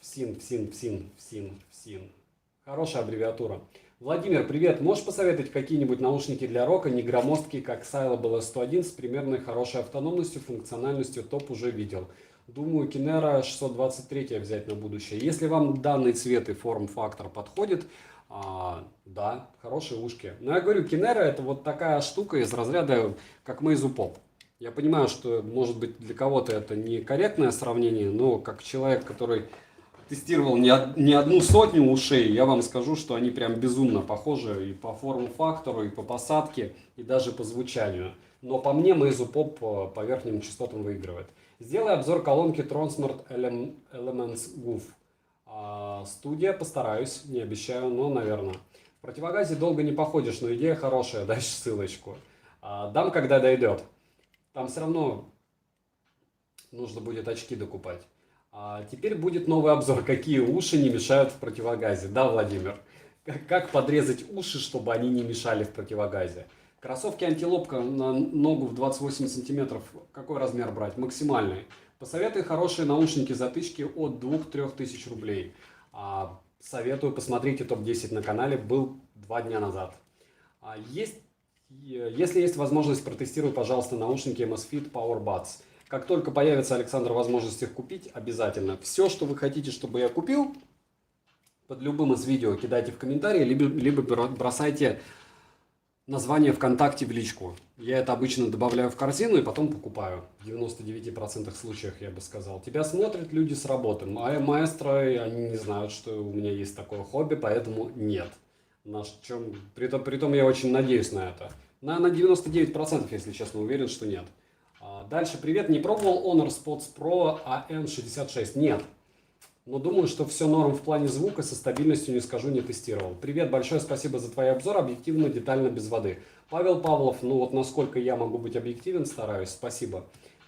Хорошая аббревиатура. Владимир, привет. Можешь посоветовать какие-нибудь наушники для рока, не громоздкие, как Syllable S101, с примерной хорошей автономностью, функциональностью, топ уже видел. Думаю, Kinero 623 взять на будущее. Если вам данный цвет и форм-фактор подходит, да, хорошие ушки. Но я говорю, Kinero это вот такая штука из разряда, как Meizu Pop. Я понимаю, что, может быть, для кого-то это некорректное сравнение, но как человек, который тестировал не одну сотню ушей, я вам скажу, что они прям безумно похожи и по форм-фактору, и по посадке, и даже по звучанию. Но по мне Meizu Pop по верхним частотам выигрывает. Сделай обзор колонки Tronsmart Elements Goof. Студия, постараюсь, не обещаю, но, наверное. В противогазе долго не походишь, но идея хорошая, дальше ссылочку. Дам, когда дойдет. Там все равно нужно будет очки докупать. Теперь будет новый обзор, какие уши не мешают в противогазе. Да, Владимир? Как подрезать уши, чтобы они не мешали в противогазе. Кроссовки антилопка на ногу в 28 сантиметров. Какой размер брать? Максимальный. Посоветуй хорошие наушники-затычки от 2-3 тысяч рублей. Советую, посмотрите топ-10 на канале, был 2 дня назад. Если есть возможность, протестируй, пожалуйста, наушники Amazfit PowerBuds. Как только появится, Александр, возможность их купить, обязательно. Все, что вы хотите, чтобы я купил, под любым из видео кидайте в комментарии, либо бросайте название ВКонтакте в личку. Я это обычно добавляю в корзину и потом покупаю. В 99% случаев, я бы сказал. Тебя смотрят люди с работы. Маэстро, они не знают, что у меня есть такое хобби, поэтому нет. Притом я очень надеюсь на это. На 99%, если честно, уверен, что нет. Дальше, привет, не пробовал Honor Spots Pro AN66? Нет. Но думаю, что все норм в плане звука, со стабильностью не скажу, не тестировал. Привет, большое спасибо за твой обзор, объективно, детально, без воды. Павел Павлов, ну вот насколько я могу быть объективен, стараюсь, спасибо.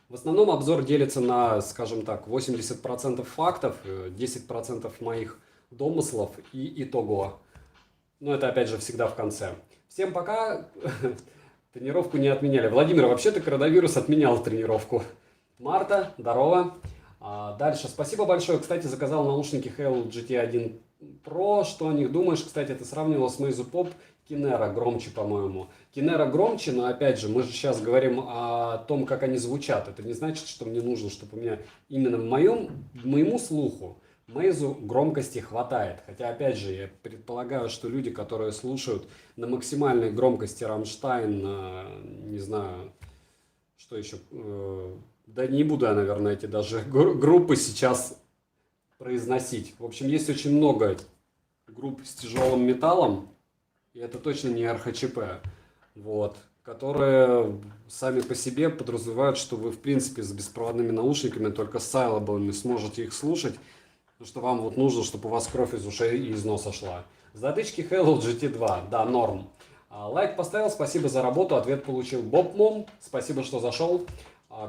В основном обзор делится на, скажем так, 80% фактов, 10% моих домыслов и итого. Но это опять же всегда в конце. Всем пока. Тренировку не отменяли. Владимир, вообще-то коронавирус отменял тренировку. Марта, здорово. Дальше, спасибо большое. Кстати, заказал наушники Halo GT1 Pro. Что о них думаешь? Кстати, ты сравнивал с Meizu Pop Kinera, громче, по-моему. Kinera громче, но опять же, мы же сейчас говорим о том, как они звучат. Это не значит, что мне нужно, чтобы у меня именно моему слуху Meizu громкости хватает. Хотя, опять же, я предполагаю, что люди, которые слушают на максимальной громкости Rammstein, не знаю, что еще... Да не буду я, наверное, эти даже группы сейчас произносить. В общем, есть очень много групп с тяжелым металлом, и это точно не РХЧП, вот, которые сами по себе подразумевают, что вы, в принципе, с беспроводными наушниками, только с сайлабами сможете их слушать, потому что вам вот нужно, чтобы у вас кровь из ушей и из носа шла. Затычки Halo GT2, да, норм. Лайк поставил, спасибо за работу, ответ получил. Боб Мом, спасибо, что зашел.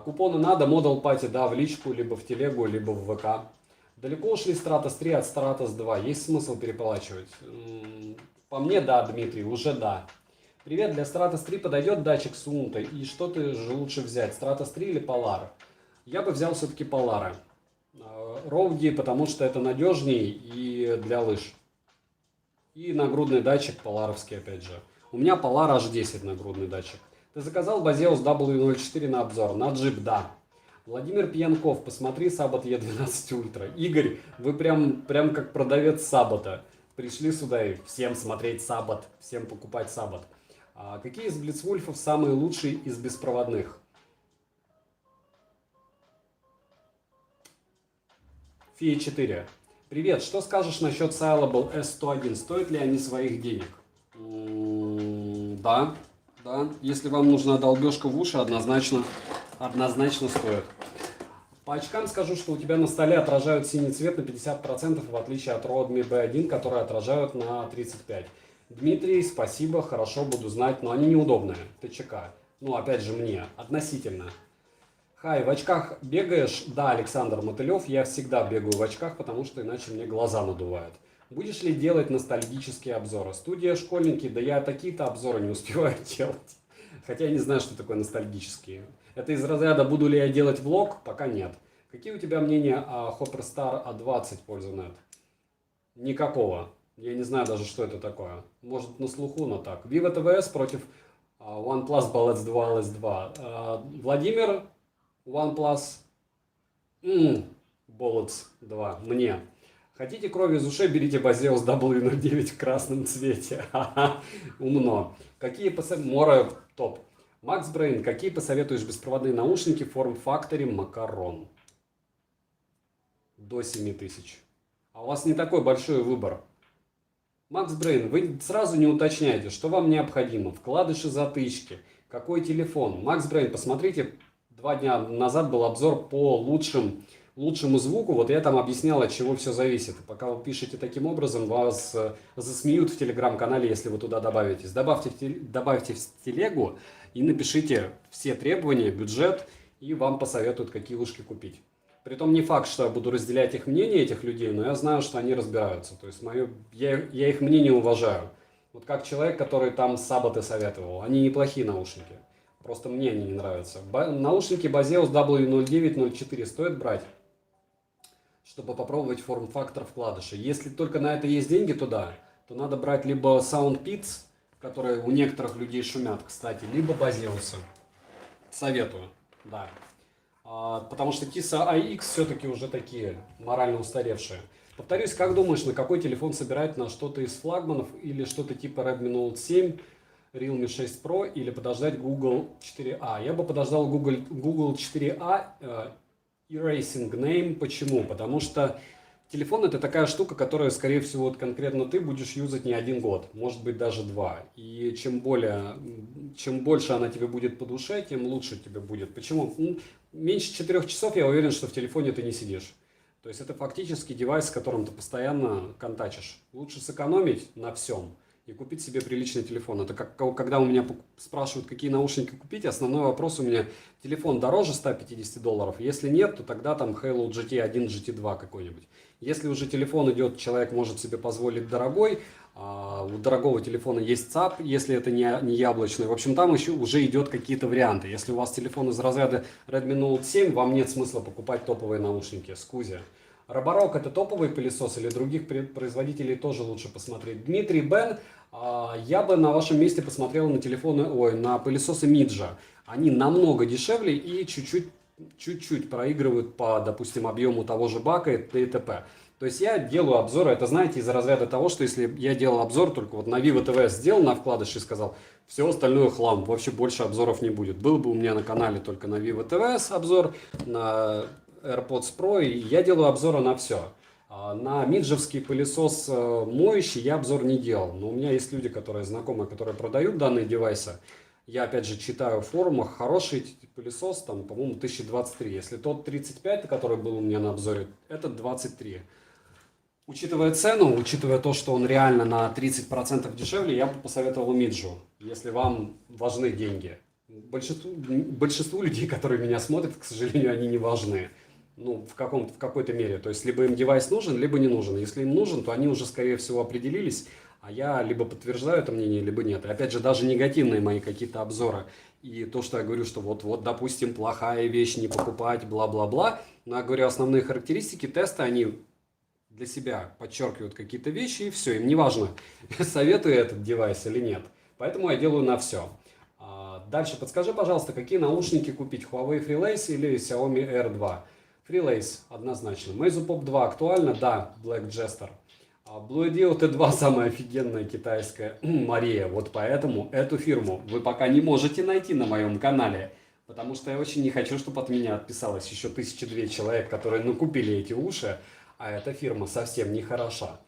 Купоны надо, Model Party, да, в личку, либо в телегу, либо в ВК. Далеко ушли Stratos 3 от Stratos 2, есть смысл переплачивать? По мне, да, Дмитрий, уже да. Привет, для Stratos 3 подойдет датчик с унтой, и что ты же лучше взять, Stratos 3 или Polar? Я бы взял все-таки Polar. Роуги, потому что это надежней и для лыж. И нагрудный датчик поларовский, опять же. У меня Polar H10 нагрудный датчик. Ты заказал Базеус W04 на обзор? На джип, да. Владимир Пьянков, посмотри Sabot E12 Ultra. Игорь, вы прям как продавец Сабота. Пришли сюда и всем смотреть Sabot, всем покупать Sabot. Какие из Блицвульфов самые лучшие из беспроводных? Фия 4. Привет, что скажешь насчет Syllable S101? Стоят ли они своих денег? Да. Да, если вам нужна долбежка в уши, однозначно стоит. По очкам скажу, что у тебя на столе отражают синий цвет на 50%, в отличие от Redmi B1, которые отражают на 35%. Дмитрий, спасибо, хорошо, буду знать, но они неудобные. ТЧК. Ну, опять же, мне. Относительно. Хай, в очках бегаешь? Да, Александр Мотылев, я всегда бегаю в очках, потому что иначе мне глаза надувают. Будешь ли делать ностальгические обзоры? Студия «Школьники», да я такие-то обзоры не успеваю делать. Хотя я не знаю, что такое ностальгические. Это из разряда «буду ли я делать влог?» Пока нет. Какие у тебя мнения о Hopper Star A20 Pulse.net? Никакого. Я не знаю даже, что это такое. Может на слуху, но так. Vivo TVS против OnePlus Bullets 2 LS2. Владимир, OnePlus Bullets 2. Мне. Хотите крови из ушей, берите Базеус W09 в красном цвете. Умно. Какие Мора топ. Макс Брейн, какие посоветуешь беспроводные наушники в форм-факторе Макарон? До 7000. А у вас не такой большой выбор. Макс Брейн, вы сразу не уточняете, что вам необходимо. Вкладыши, затычки. Какой телефон? Макс Брейн, посмотрите, 2 дня назад был обзор по лучшему звуку, вот я там объяснял, от чего все зависит. Пока вы пишете таким образом, вас засмеют в телеграм-канале, если вы туда добавитесь. Добавьте в телегу и напишите все требования, бюджет, и вам посоветуют, какие ушки купить. Притом не факт, что я буду разделять их мнение, этих людей, но я знаю, что они разбираются. То есть я их мнение уважаю. Вот как человек, который там Саботы советовал. Они неплохие наушники. Просто мне они не нравятся. Наушники Baseus W0904 стоит брать, чтобы попробовать форм-фактор вкладыша. Если только на это есть деньги, то да. То надо брать либо SoundPits, которые у некоторых людей шумят, кстати, либо Baseus. Советую, да. Потому что Tisa iX все-таки уже такие морально устаревшие. Повторюсь, как думаешь, на какой телефон собирать? На что-то из флагманов или что-то типа Redmi Note 7, Realme 6 Pro или подождать Google 4a? Я бы подождал Google 4a Erasing Name. Почему? Потому что телефон это такая штука, которая, скорее всего, вот конкретно ты будешь юзать не 1 год, может быть даже 2. И чем больше она тебе будет по душе, тем лучше тебе будет. Почему? Меньше 4 часов я уверен, что в телефоне ты не сидишь. То есть это фактически девайс, с которым ты постоянно контачишь. Лучше сэкономить на всем и купить себе приличный телефон. Это как когда у меня спрашивают, какие наушники купить, основной вопрос у меня: телефон дороже $150? Если нет, то тогда там Halo GT1, GT2 какой-нибудь. Если уже телефон идет, человек может себе позволить дорогой, у дорогого телефона есть ЦАП, если это не яблочный. В общем, там еще уже идет какие-то варианты. Если у вас телефон из разряда Redmi Note 7, вам нет смысла покупать топовые наушники. Скузи. Roborock это топовый пылесос или других производителей тоже лучше посмотреть? Дмитрий Бен, я бы на вашем месте посмотрел на на пылесосы Midja. Они намного дешевле и чуть-чуть проигрывают по, допустим, объему того же бака и т.п. То есть я делаю обзоры, это, знаете, из разряда того, что если я делал обзор только вот на Vivo TV, сделал на вкладыш и сказал, все остальное хлам, вообще больше обзоров не будет. Был бы у меня на канале только на Vivo TV обзор, на AirPods Pro, и я делаю обзоры на все. На миджевский пылесос моющий я обзор не делал, но у меня есть люди, которые знакомые, которые продают данные девайсы. Я опять же читаю в форумах, хороший пылесос, там, по-моему, 1023. Если тот 35, который был у меня на обзоре, это 23. Учитывая цену, учитывая то, что он реально на 30% дешевле, я бы посоветовал Миджу, если вам важны деньги. Большинству людей, которые меня смотрят, к сожалению, они не важны. Ну, в какой-то мере. То есть, либо им девайс нужен, либо не нужен. Если им нужен, то они уже, скорее всего, определились, а я либо подтверждаю это мнение, либо нет. И опять же, даже негативные мои какие-то обзоры и то, что я говорю, что вот, допустим, плохая вещь, не покупать, бла-бла-бла. Но я говорю, основные характеристики теста, они для себя подчеркивают какие-то вещи, и все, им не важно, советую этот девайс или нет. Поэтому я делаю на все. Дальше подскажи, пожалуйста, какие наушники купить, Huawei FreeLace или Xiaomi Air 2? FreeLace однозначно. Meizu Pop 2 актуально? Да, Black Jester. Blue Dio T2 самая офигенная китайская Мария. Вот поэтому эту фирму вы пока не можете найти на моем канале. Потому что я очень не хочу, чтобы от меня отписалось еще 1002 человек, которые накупили эти уши. А эта фирма совсем не хороша.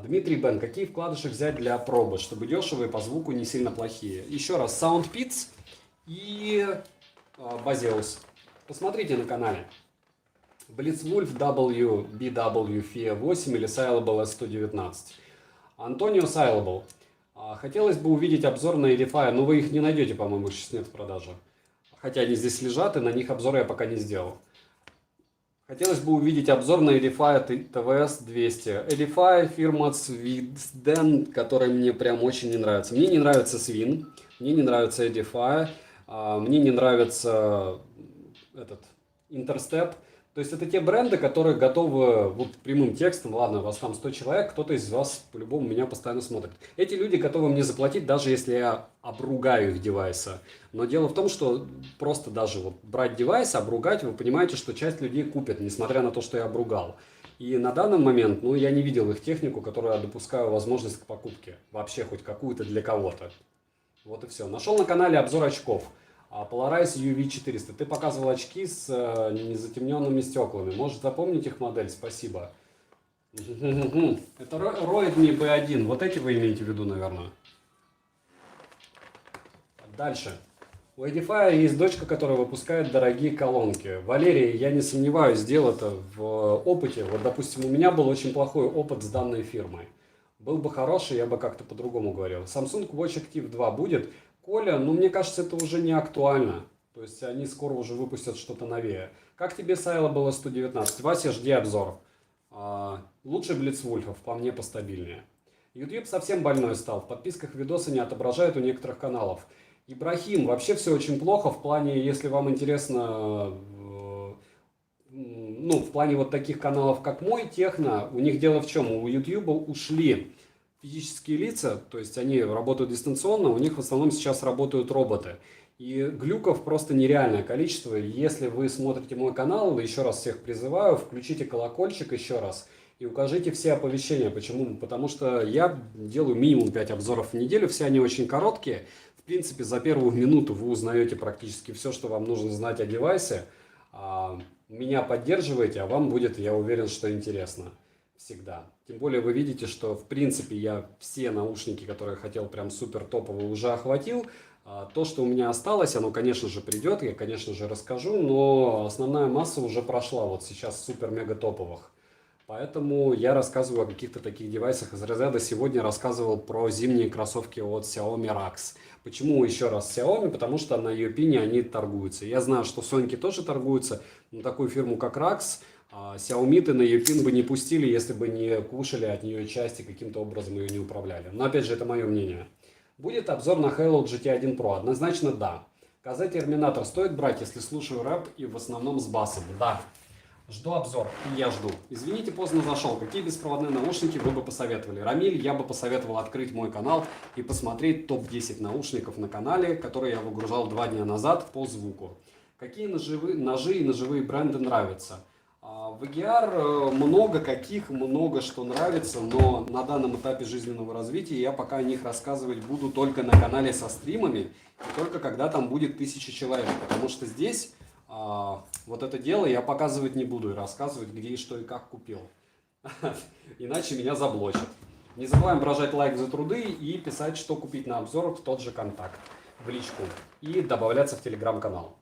Дмитрий Бен, какие вкладыши взять для пробы, чтобы дешевые, по звуку не сильно плохие? Еще раз, SoundPits и Baseus. Посмотрите на канале. Blitzwolf WBW FIA 8 или Syllable S119. Антонио Syllable. Хотелось бы увидеть обзор на Edify, но вы их не найдете, по-моему, сейчас нет в продаже. Хотя они здесь лежат, и на них обзор я пока не сделал. Хотелось бы увидеть обзор на Edify TVS 200. Edify фирма Sweden, которая мне прям очень не нравится. Мне не нравится Swin, мне не нравится Edify, мне не нравится этот Interstep. То есть это те бренды, которые готовы вот прямым текстом, ладно, у вас там 100 человек, кто-то из вас по-любому меня постоянно смотрит. Эти люди готовы мне заплатить, даже если я обругаю их девайсы. Но дело в том, что просто даже вот брать девайс, обругать, вы понимаете, что часть людей купят, несмотря на то, что я обругал. И на данный момент, ну, я не видел их технику, которую я допускаю возможность к покупке. Вообще хоть какую-то для кого-то. Вот и все. Нашел на канале обзор очков. Polarise UV400. Ты показывал очки с незатемненными стеклами. Может запомнить их модель? Спасибо. Это Roidme B1. Вот эти вы имеете в виду, наверное. Дальше. У Edify есть дочка, которая выпускает дорогие колонки. Валерий, я не сомневаюсь, дело это в опыте. Вот, допустим, у меня был очень плохой опыт с данной фирмой. Был бы хороший, я бы как-то по-другому говорил. Samsung Watch Active 2 будет. Коля, ну мне кажется, это уже не актуально. То есть они скоро уже выпустят что-то новее. Как тебе Syllable S119? Вася, жди обзор. Лучше Blitzwolf, по мне постабильнее. YouTube совсем больной стал. В подписках видосы не отображают у некоторых каналов. Ибрахим, вообще все очень плохо в плане, если вам интересно, ну, в плане вот таких каналов, как мой Техно, у них дело в чем? У YouTube ушли физические лица, то есть они работают дистанционно, у них в основном сейчас работают роботы. И глюков просто нереальное количество. Если вы смотрите мой канал, еще раз всех призываю, включите колокольчик еще раз и укажите все оповещения. Почему? Потому что я делаю минимум 5 обзоров в неделю, все они очень короткие. В принципе, за первую минуту вы узнаете практически все, что вам нужно знать о девайсе. Меня поддерживаете, а вам будет, я уверен, что интересно. Всегда. Тем более вы видите, что в принципе я все наушники, которые хотел прям супер топовые, уже охватил. То, что у меня осталось, оно, конечно же, придет, я, конечно же, расскажу, но основная масса уже прошла вот сейчас супер-мега топовых. Поэтому я рассказываю о каких-то таких девайсах из разряда. Сегодня рассказывал про зимние кроссовки от Xiaomi Rax. Почему еще раз Xiaomi? Потому что на Youpin они торгуются. Я знаю, что Соньки тоже торгуются, но такую фирму, как Rax, Xiaomi на Youpin бы не пустили, если бы не кушали от нее части, каким-то образом ее не управляли. Но опять же, это мое мнение. Будет обзор на Halo GT1 Pro? Однозначно да. KZ Терминатор стоит брать, если слушаю рэп и в основном с басом? Да. Жду обзор, и я жду. Извините, поздно зашел. Какие беспроводные наушники вы бы посоветовали? Рамиль, я бы посоветовал открыть мой канал и посмотреть топ-10 наушников на канале, которые я выгружал 2 дня назад по звуку. Какие ножи и ножевые бренды нравятся? В EGR много что нравится, но на данном этапе жизненного развития я пока о них рассказывать буду только на канале со стримами, и только когда там будет 1000 человек, потому что здесь вот это дело я показывать не буду и рассказывать, где и что и как купил, иначе меня заблочат. Не забываем бросать лайк за труды и писать, что купить на обзор в тот же контакт, в личку, и добавляться в телеграм-канал.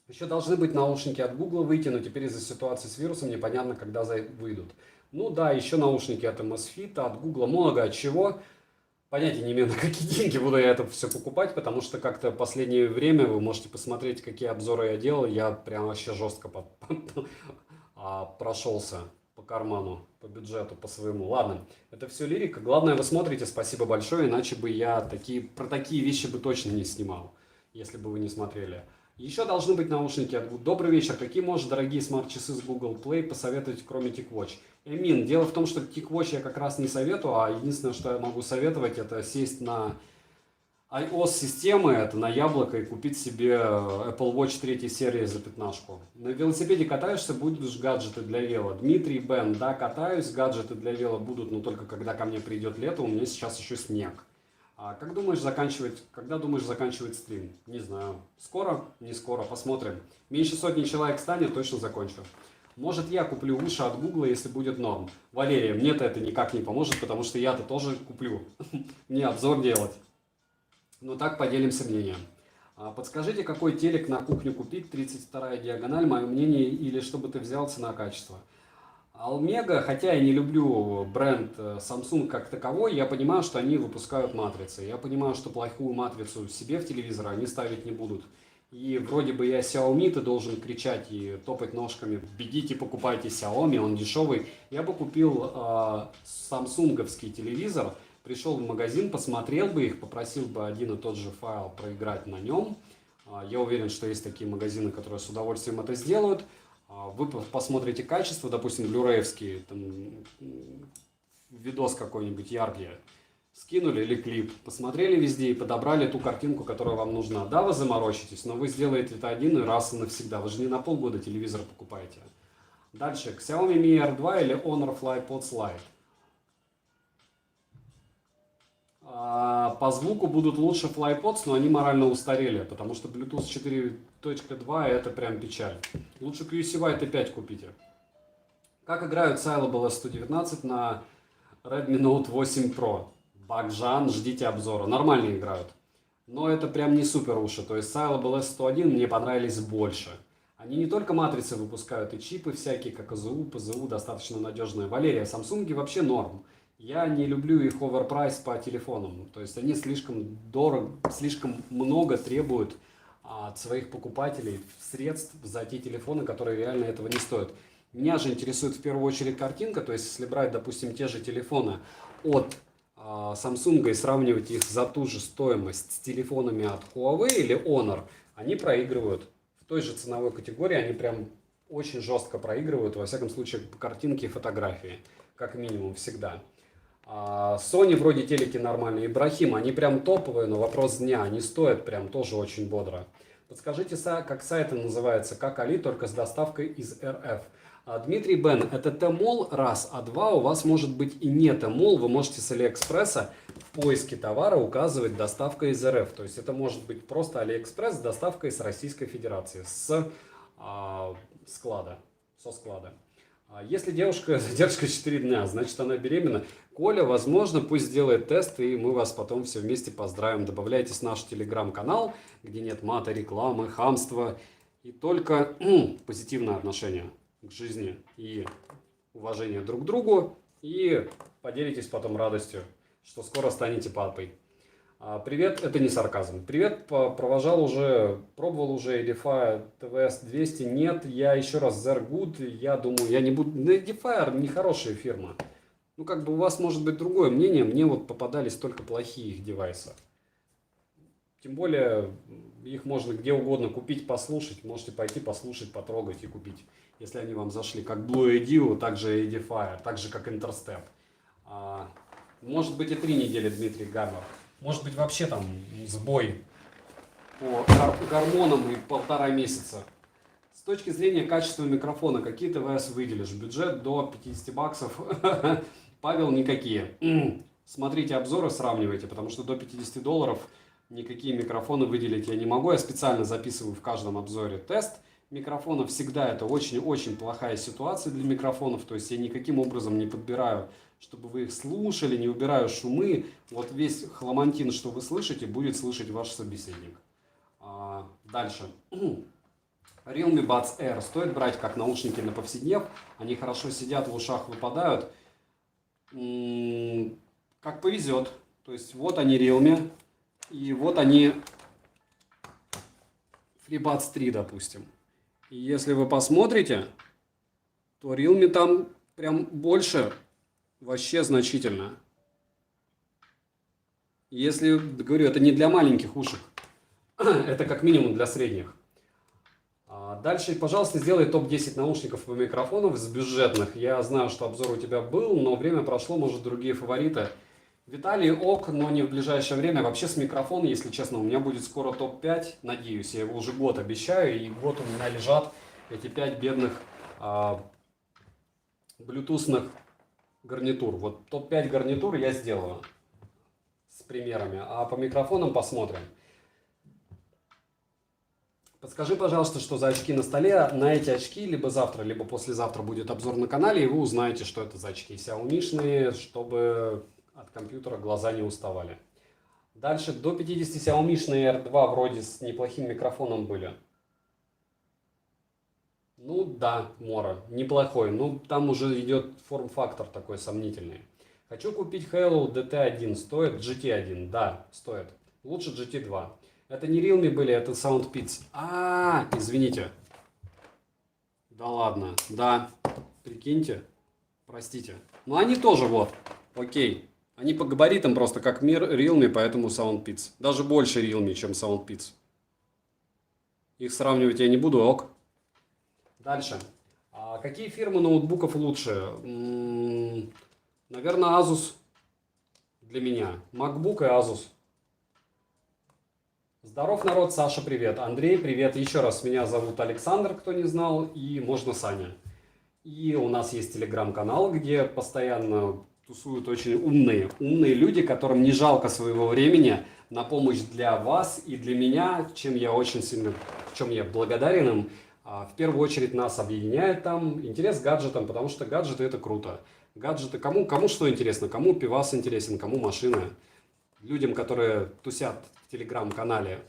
Еще должны быть наушники от Google выйти, но теперь из-за ситуации с вирусом непонятно, когда выйдут. Ну да, еще наушники от Amazfit, от Google, много от чего. Понятия не имею, на какие деньги буду я это все покупать, потому что как-то в последнее время вы можете посмотреть, какие обзоры я делал. Я прям вообще жестко прошелся по карману, по бюджету, по своему. Ладно, это все лирика. Главное, вы смотрите, спасибо большое, иначе бы я про такие вещи бы точно не снимал, если бы вы не смотрели. Еще должны быть наушники от Google. Добрый вечер. Какие можешь дорогие смарт-часы с Google Play посоветовать, кроме TicWatch? Эмин, дело в том, что TicWatch я как раз не советую, а единственное, что я могу советовать, это сесть на iOS-системы, это на яблоко, и купить себе Apple Watch 3 серии за 15. На велосипеде катаешься, будешь гаджеты для вело. Дмитрий Бен, да, катаюсь, гаджеты для вело будут, но только когда ко мне придет лето, у меня сейчас еще снег. Когда думаешь заканчивать стрим? Не знаю. Скоро? Не скоро, посмотрим. Меньше 100 человек станет, точно закончу. Может, я куплю уши от Гугла, если будет норм. Валерия, мне-то это никак не поможет, потому что я-то тоже куплю. Мне обзор делать. Ну так, поделимся мнением. Подскажите, какой телек на кухню купить, 32-я диагональ, мое мнение, или чтобы ты взял, цена-качество? Almega, хотя я не люблю бренд Samsung как таковой, я понимаю, что они выпускают матрицы. Я понимаю, что плохую матрицу себе в телевизор они ставить не будут. И вроде бы я Xiaomi, ты должен кричать и топать ножками: бегите, покупайте Xiaomi, он дешевый. Я бы купил самсунговский телевизор, пришел в магазин, посмотрел бы их, попросил бы один и тот же файл проиграть на нем. Я уверен, что есть такие магазины, которые с удовольствием это сделают. Вы посмотрите качество, допустим, блюреевский, видос какой-нибудь яркий, скинули или клип, посмотрели везде и подобрали ту картинку, которая вам нужна. Да, вы заморочитесь, но вы сделаете это один раз и навсегда. Вы же не на полгода телевизор покупаете. Дальше, Xiaomi Mi R2 или Honor FlyPods Lite. По звуку будут лучше FlyPods, но они морально устарели, потому что Bluetooth 4.2 это прям печаль. Лучше QC T5 купите. Как играют Syllable S119 на Redmi Note 8 Pro? Бакжан, ждите обзора. Нормально играют. Но это прям не супер уши. То есть Syllable S101 мне понравились больше. Они не только матрицы выпускают, и чипы всякие, как АЗУ, ПЗУ, достаточно надежные. Валерия, Samsung вообще норм. Я не люблю их оверпрайс по телефонам. То есть они слишком дорого, слишком много требуют от своих покупателей средств за те телефоны, которые реально этого не стоят. Меня же интересует в первую очередь картинка. То есть если брать, допустим, те же телефоны от Samsung и сравнивать их за ту же стоимость с телефонами от Huawei или Honor, они проигрывают. В той же ценовой категории они прям очень жестко проигрывают, во всяком случае, по картинке и фотографии, как минимум, всегда. Sony вроде телеки нормальные, Ибрахим, они прям топовые, но вопрос дня, они стоят прям тоже очень бодро. Подскажите, как сайт называется, как Али, только с доставкой из РФ. Дмитрий Бен, это Тмол раз, а два, у вас может быть и не Тмол, вы можете с Алиэкспресса в поиске товара указывать доставка из РФ. То есть это может быть просто Алиэкспресс с доставкой с Российской Федерации, с склада, со склада. Если девушка задержка 4 дня, значит она беременна. Коля, возможно, пусть сделает тест, и мы вас потом все вместе поздравим. Добавляйтесь в наш телеграм-канал, где нет мата, рекламы, хамства и только позитивное отношение к жизни и уважение друг к другу. И поделитесь потом радостью, что скоро станете папой. Привет, это не сарказм. Привет, пробовал уже Edify TVS 200. Нет, я еще раз Zergood. Я думаю, я не буду. Edifier нехорошая фирма. Ну, как бы у вас может быть другое мнение. Мне вот попадались только плохие их девайсы. Тем более, их можно где угодно купить, послушать. Можете пойти послушать, потрогать и купить. Если они вам зашли, как Blue Edio, так же Edifier, так же как Interstep. Может быть и 3 недели, Дмитрий Гамер. Может быть вообще там сбой по гормонам и 1,5 месяца. С точки зрения качества микрофона, какие ТВС выделишь? Бюджет до 50 баксов. Павел, никакие. Смотрите обзоры, сравнивайте, потому что до 50 долларов никакие микрофоны выделить я не могу. Я специально записываю в каждом обзоре тест микрофонов. Всегда это очень-очень плохая ситуация для микрофонов. То есть я никаким образом не подбираю, чтобы вы их слушали, не убираю шумы. Вот весь хламантин, что вы слышите, будет слышать ваш собеседник. Дальше. Realme Buds Air стоит брать как наушники на повседнев. Они хорошо сидят, в ушах выпадают. Как повезет. То есть вот они Realme. И вот они FreeBuds 3, допустим. И если вы посмотрите, то Realme там прям больше, вообще значительно. Если, говорю, это не для маленьких ушек, это как минимум для средних. Дальше, пожалуйста, сделай топ-10 наушников по микрофонов с бюджетных. Я знаю, что обзор у тебя был, но время прошло, может, другие фавориты. Виталий ок, но не в ближайшее время. Вообще с микрофона, если честно, у меня будет скоро топ-5, надеюсь. Я его уже год обещаю, и год у меня лежат эти 5 бедных блютусных гарнитур. Вот топ-5 гарнитур я сделаю с примерами, а по микрофонам посмотрим. Подскажи, пожалуйста, что за очки на столе. На эти очки либо завтра, либо послезавтра будет обзор на канале, и вы узнаете, что это за очки Xiaomi-шные, чтобы от компьютера глаза не уставали. Дальше, до 50 Xiaomi-шные R2 вроде с неплохим микрофоном были. Ну да, Мора, неплохой. Ну там уже идет форм-фактор такой сомнительный. Хочу купить Halo DT1. Стоит GT1? Да, стоит. Лучше GT2. Это не Realme были, это SoundPits. Извините. Да ладно, да. Прикиньте. Простите. Но они тоже вот. Окей. Они по габаритам просто как мир Realme, поэтому SoundPits. Даже больше Realme, чем SoundPits. Их сравнивать я не буду, ок. Дальше. Какие фирмы ноутбуков лучше? Наверное, Asus для меня. MacBook и Asus. Здоров, народ. Саша, привет. Андрей, привет. Еще раз, меня зовут Александр, кто не знал, и можно Саня. И у нас есть телеграм-канал, где постоянно тусуют очень умные люди, которым не жалко своего времени на помощь для вас и для меня, чем я очень сильно, в чем я благодарен им. В первую очередь нас объединяет там интерес к гаджетам, потому что гаджеты это круто. Гаджеты, кому что интересно, кому пивас интересен, кому машина. Людям, которые тусят в телеграм-канале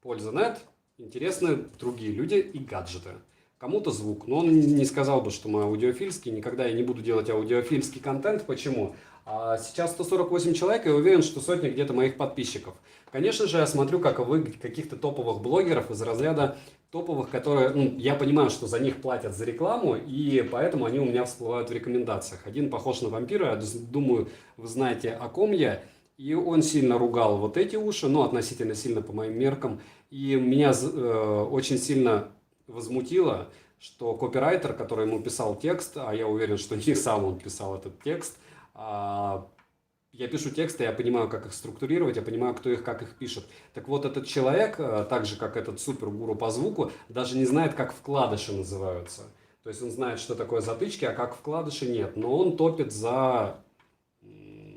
Польза.нет, интересны другие люди и гаджеты. кому-то звук, но он не сказал бы, что мы аудиофильский, никогда я не буду делать аудиофильский контент. Почему? Сейчас 148 человек, и я уверен, что сотня где-то моих подписчиков. Конечно же, я смотрю, как вы, каких-то топовых блогеров из разряда топовых, которые, я понимаю, что за них платят за рекламу, и поэтому они у меня всплывают в рекомендациях. Один похож на вампира, я думаю, вы знаете, о ком я. И он сильно ругал вот эти уши, относительно сильно по моим меркам. И меня очень сильно возмутило, что копирайтер, который ему писал текст, а я уверен, что не сам он писал этот текст, я пишу тексты, я понимаю, как их структурировать, я понимаю, кто их, как их пишет. Так вот, этот человек, так же, как этот супергуру по звуку, даже не знает, как вкладыши называются. То есть он знает, что такое затычки, а как вкладыши нет. Но он топит за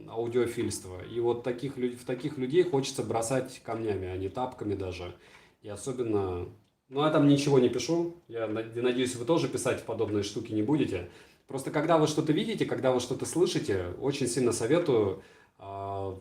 аудиофильство. И вот в таких людей хочется бросать камнями, а не тапками даже. И особенно... я там ничего не пишу. Я надеюсь, вы тоже писать подобные штуки не будете. Просто когда вы что-то видите, когда вы что-то слышите, очень сильно советую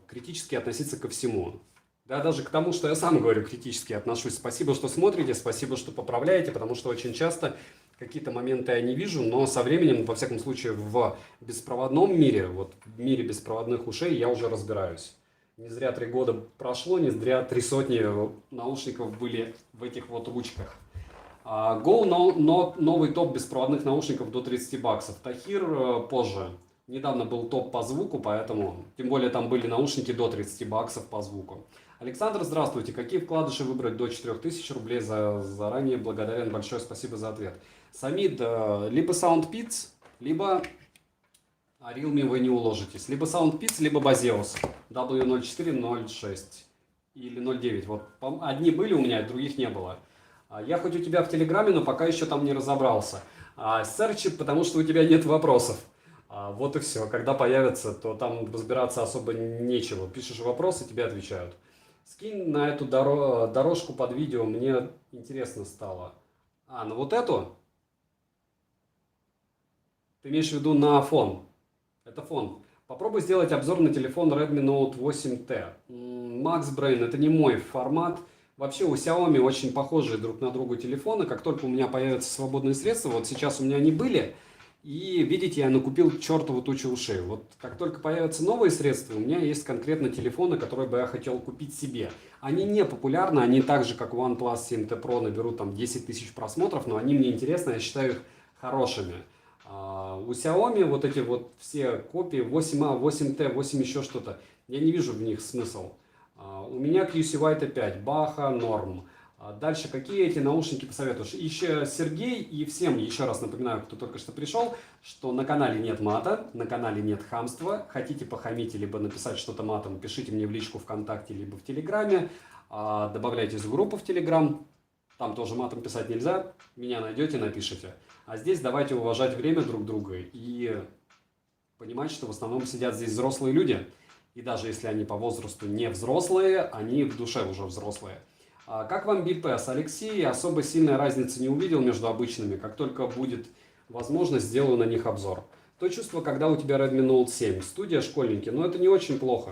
критически относиться ко всему. Да, даже к тому, что я сам говорю, критически отношусь. Спасибо, что смотрите, спасибо, что поправляете, потому что очень часто какие-то моменты я не вижу, но со временем, во всяком случае, в беспроводном мире, вот в мире беспроводных ушей, я уже разбираюсь. Не зря 3 года прошло, не зря 3 сотни наушников были в этих вот ручках. Go, новый топ беспроводных наушников до 30 баксов. Тахир позже. Недавно был топ по звуку, поэтому, тем более там были наушники до 30 баксов по звуку. Александр, здравствуйте. Какие вкладыши выбрать до 4000 рублей? Заранее благодарен, большое спасибо за ответ. Самид, либо SoundPits, либо Realme вы не уложитесь. Либо SoundPits, либо Baseus W0406 или 09. Вот одни были у меня, других не было. Я хоть у тебя в Телеграме, но пока еще там не разобрался. Серчи, потому что у тебя нет вопросов. Вот и все. Когда появятся, то там разбираться особо нечего. Пишешь вопросы, тебе отвечают. Скинь на эту дорожку под видео, мне интересно стало. На вот эту? Ты имеешь в виду на фон? Это фон. Попробуй сделать обзор на телефон Redmi Note 8T. Max Brain, это не мой формат. Вообще у Xiaomi очень похожие друг на друга телефоны. Как только у меня появятся свободные средства, вот сейчас у меня они были, и видите, я накупил чертову тучу ушей. Вот как только появятся новые средства, у меня есть конкретно телефоны, которые бы я хотел купить себе. Они не популярны, они так же, как OnePlus 7T Pro, наберут там 10 тысяч просмотров, но они мне интересны, я считаю их хорошими. У Xiaomi вот эти вот все копии 8A, 8T, 8 еще что-то, я не вижу в них смысл. У меня QCY T5, Baha, норм. Дальше, какие эти наушники посоветуешь? Еще Сергей и всем еще раз напоминаю, кто только что пришел, что на канале нет мата, на канале нет хамства. Хотите похамить, либо написать что-то матом, пишите мне в личку ВКонтакте, либо в Телеграме. Добавляйтесь в группу в Телеграм, там тоже матом писать нельзя, меня найдете, напишите. А здесь давайте уважать время друг друга и понимать, что в основном сидят здесь взрослые люди. И даже если они по возрасту не взрослые, они в душе уже взрослые. Как вам BPS? Алексей особо сильной разницы не увидел между обычными. Как только будет возможность, сделаю на них обзор. То чувство, когда у тебя Redmi Note 7. Студия, школьники. Но это не очень плохо.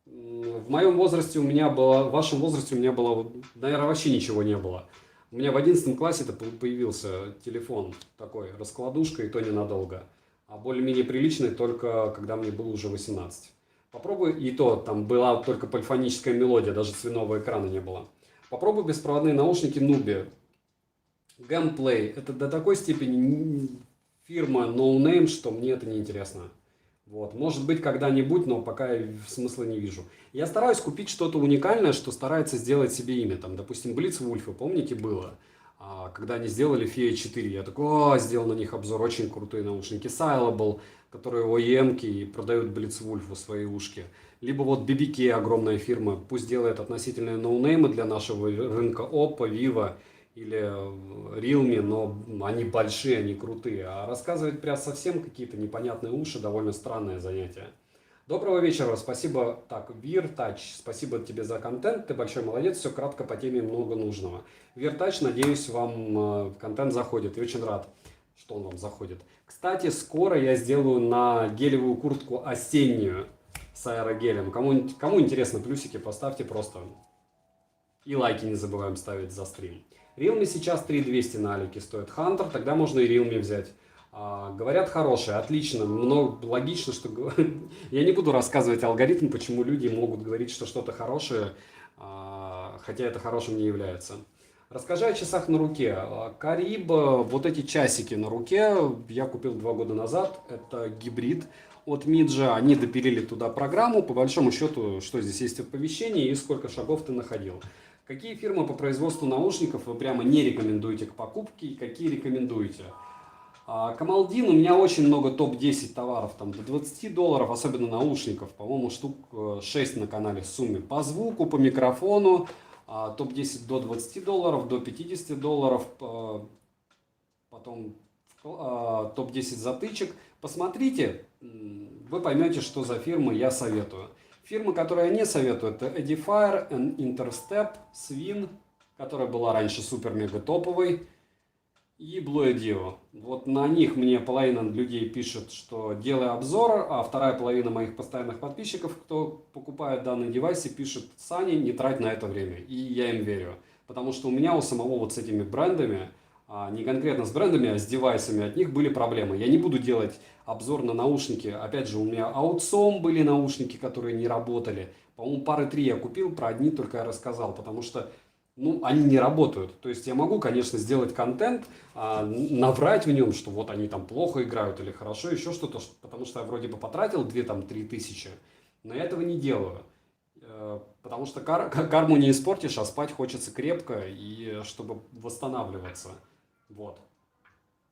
В моем возрасте у меня было, в вашем возрасте у меня было, наверное, вообще ничего не было. У меня в 11 классе-то появился телефон такой, раскладушка, и то ненадолго. А более-менее приличный только когда мне было уже 18. Попробуй, и то там была только полифоническая мелодия, даже цветного экрана не было. Попробуй беспроводные наушники Nubi. Gameplay. Это до такой степени фирма no name, что мне это не интересно. Вот. Может быть когда-нибудь, но пока я смысла не вижу. Я стараюсь купить что-то уникальное, что старается сделать себе имя. Там, допустим, Blitzwolf, помните, было? Когда они сделали Fia 4, я такой, сделал на них обзор, очень крутые наушники. Silable, которые OEM-ки и продают Blitzwolf свои ушки. Либо вот BBK, огромная фирма, пусть делает относительные ноунеймы для нашего рынка, Oppo, Vivo или Realme, но они большие, они крутые. А рассказывать прям совсем какие-то непонятные уши, довольно странное занятие. Доброго вечера, спасибо. Так, Виртач, спасибо тебе за контент, ты большой молодец, все кратко по теме, много нужного. Виртач, надеюсь, вам контент заходит, и очень рад, что он вам заходит. Кстати, скоро я сделаю на гелевую куртку осеннюю с аэрогелем. Кому интересно, плюсики поставьте просто. И лайки не забываем ставить за стрим. Realme сейчас 3200 на Алике стоит. Hunter, тогда можно и Realme взять. Говорят, хорошие, отлично, но логично, что... Я не буду рассказывать алгоритм, почему люди могут говорить, что что-то хорошее, хотя это хорошим не является. Расскажи о часах на руке. Кариб, вот эти часики на руке я купил 2 года назад. Это гибрид от Midge. Они допилили туда программу. По большому счету, что здесь есть оповещение и сколько шагов ты находил. Какие фирмы по производству наушников вы прямо не рекомендуете к покупке и какие рекомендуете? Камалдин, у меня очень много топ-10 товаров, там до $20, особенно наушников, по-моему, штук 6 на канале в сумме. По звуку, по микрофону, топ-10 до $20, до $50, потом топ-10 затычек. Посмотрите, вы поймете, что за фирмы я советую. Фирмы, которые я не советую, это Edifier, Interstep, Swin, которая была раньше супер-мега топовой, и Blue Dio. Вот на них мне половина людей пишет, что делай обзор, а вторая половина моих постоянных подписчиков, кто покупает данный девайс, пишет: Саня, не трать на это время. И я им верю. Потому что у меня у самого вот с этими брендами, не конкретно с брендами, а с девайсами, от них были проблемы. Я не буду делать обзор на наушники. Опять же, у меня аутсом были наушники, которые не работали. По-моему, пары 3 я купил, про одни только я рассказал, потому что они не работают. То есть я могу, конечно, сделать контент, наврать в нем, что вот они там плохо играют или хорошо, еще что-то, потому что я вроде бы потратил 2-3 тысячи, но я этого не делаю. Потому что карму не испортишь, а спать хочется крепко и чтобы восстанавливаться. Вот.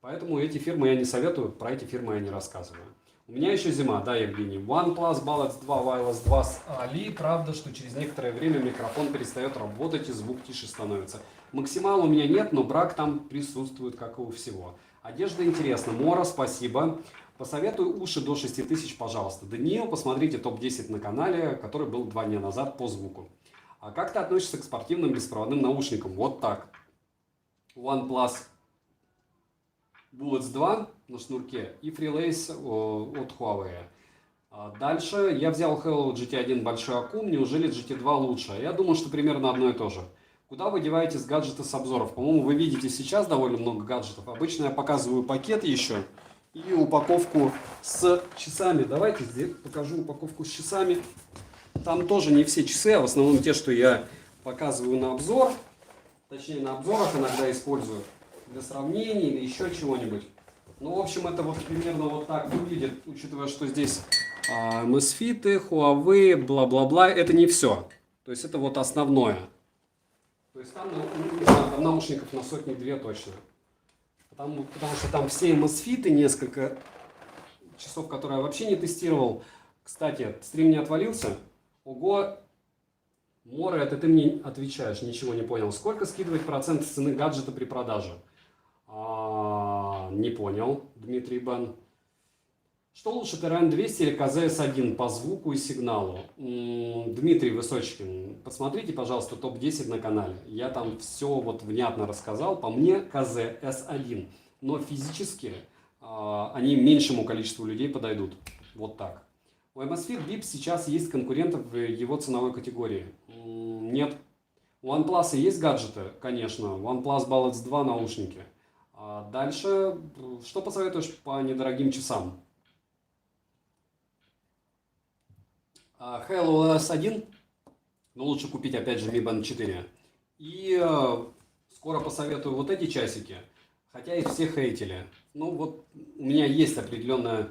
Поэтому эти фирмы я не советую, про эти фирмы я не рассказываю. У меня еще зима, да, Евгений. OnePlus Bullets 2 Wireless 2 с Али. Правда, что через некоторое время микрофон перестает работать и звук тише становится. Максимал у меня нет, но брак там присутствует, как и у всего. Одежда интересна. Мора, спасибо. Посоветую уши до 6000, пожалуйста. Даниил, посмотрите топ-10 на канале, который был 2 дня назад по звуку. А как ты относишься к спортивным беспроводным наушникам? Вот так. OnePlus Bullets 2 на шнурке и FreeLace от Huawei. Дальше я взял Hello GT1 большой аккум. Неужели GT2 лучше? Я думаю, что примерно одно и то же. Куда вы деваетесь гаджеты с обзоров? По-моему, вы видите сейчас довольно много гаджетов. Обычно я показываю пакет еще и упаковку с часами. Давайте здесь покажу упаковку с часами. Там тоже не все часы, а в основном те, что я показываю на обзор. Точнее, на обзорах иногда использую для сравнения или еще чего-нибудь. Ну, в общем, это вот примерно вот так выглядит, учитывая, что здесь Misfit, Huawei, бла-бла-бла. Это не все. То есть это вот основное. То есть там наушников на сотни-две точно. Потому что там все Misfit, несколько часов, которые я вообще не тестировал. Кстати, стрим не отвалился. Ого! Мора, это ты мне отвечаешь, ничего не понял. Сколько скидывать процент с цены гаджета при продаже? Не понял, Дмитрий Бен. Что лучше, TRN-200 или КЗС-1 по звуку и сигналу? Дмитрий Высочкин, посмотрите, пожалуйста, топ-10 на канале. Я там все вот внятно рассказал. По мне КЗС-1, но физически они меньшему количеству людей подойдут. Вот так. У Amazfit Bip сейчас есть конкуренты в его ценовой категории? Нет. У OnePlus есть гаджеты? Конечно. OnePlus Bullets 2 наушники. Дальше, что посоветуешь по недорогим часам? Halo OS 1, но лучше купить опять же Mi Band 4. И скоро посоветую вот эти часики, хотя их все хейтили. Ну вот у меня есть определенное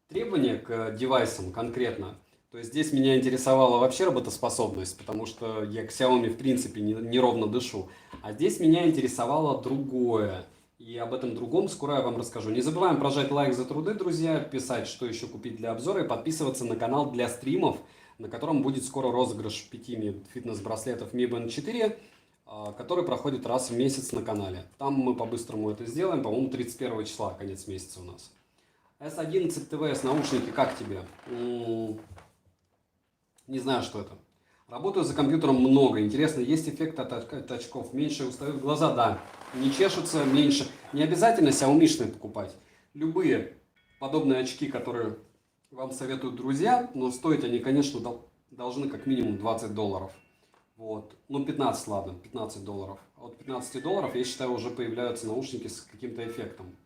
требование к девайсам конкретно. То есть здесь меня интересовала вообще работоспособность, потому что я к Xiaomi в принципе неровно дышу. А здесь меня интересовало другое. И об этом другом скоро я вам расскажу. Не забываем прожать лайк за труды, друзья, писать, что еще купить для обзора, и подписываться на канал для стримов, на котором будет скоро розыгрыш 5 фитнес-браслетов Mi Band 4, который проходит раз в месяц на канале. Там мы по-быстрому это сделаем, по-моему, 31 числа, конец месяца у нас. S11 TVS наушники, как тебе? Не знаю, что это. Работаю за компьютером много. Интересно, есть эффект от очков? Меньше устают глаза? Да. Не чешутся, меньше. Не обязательно Xiaomi-шные покупать. Любые подобные очки, которые вам советуют друзья, но стоить они, конечно, должны как минимум $20. Вот. Ну, 15, ладно, $15. От $15, я считаю, уже появляются наушники с каким-то эффектом.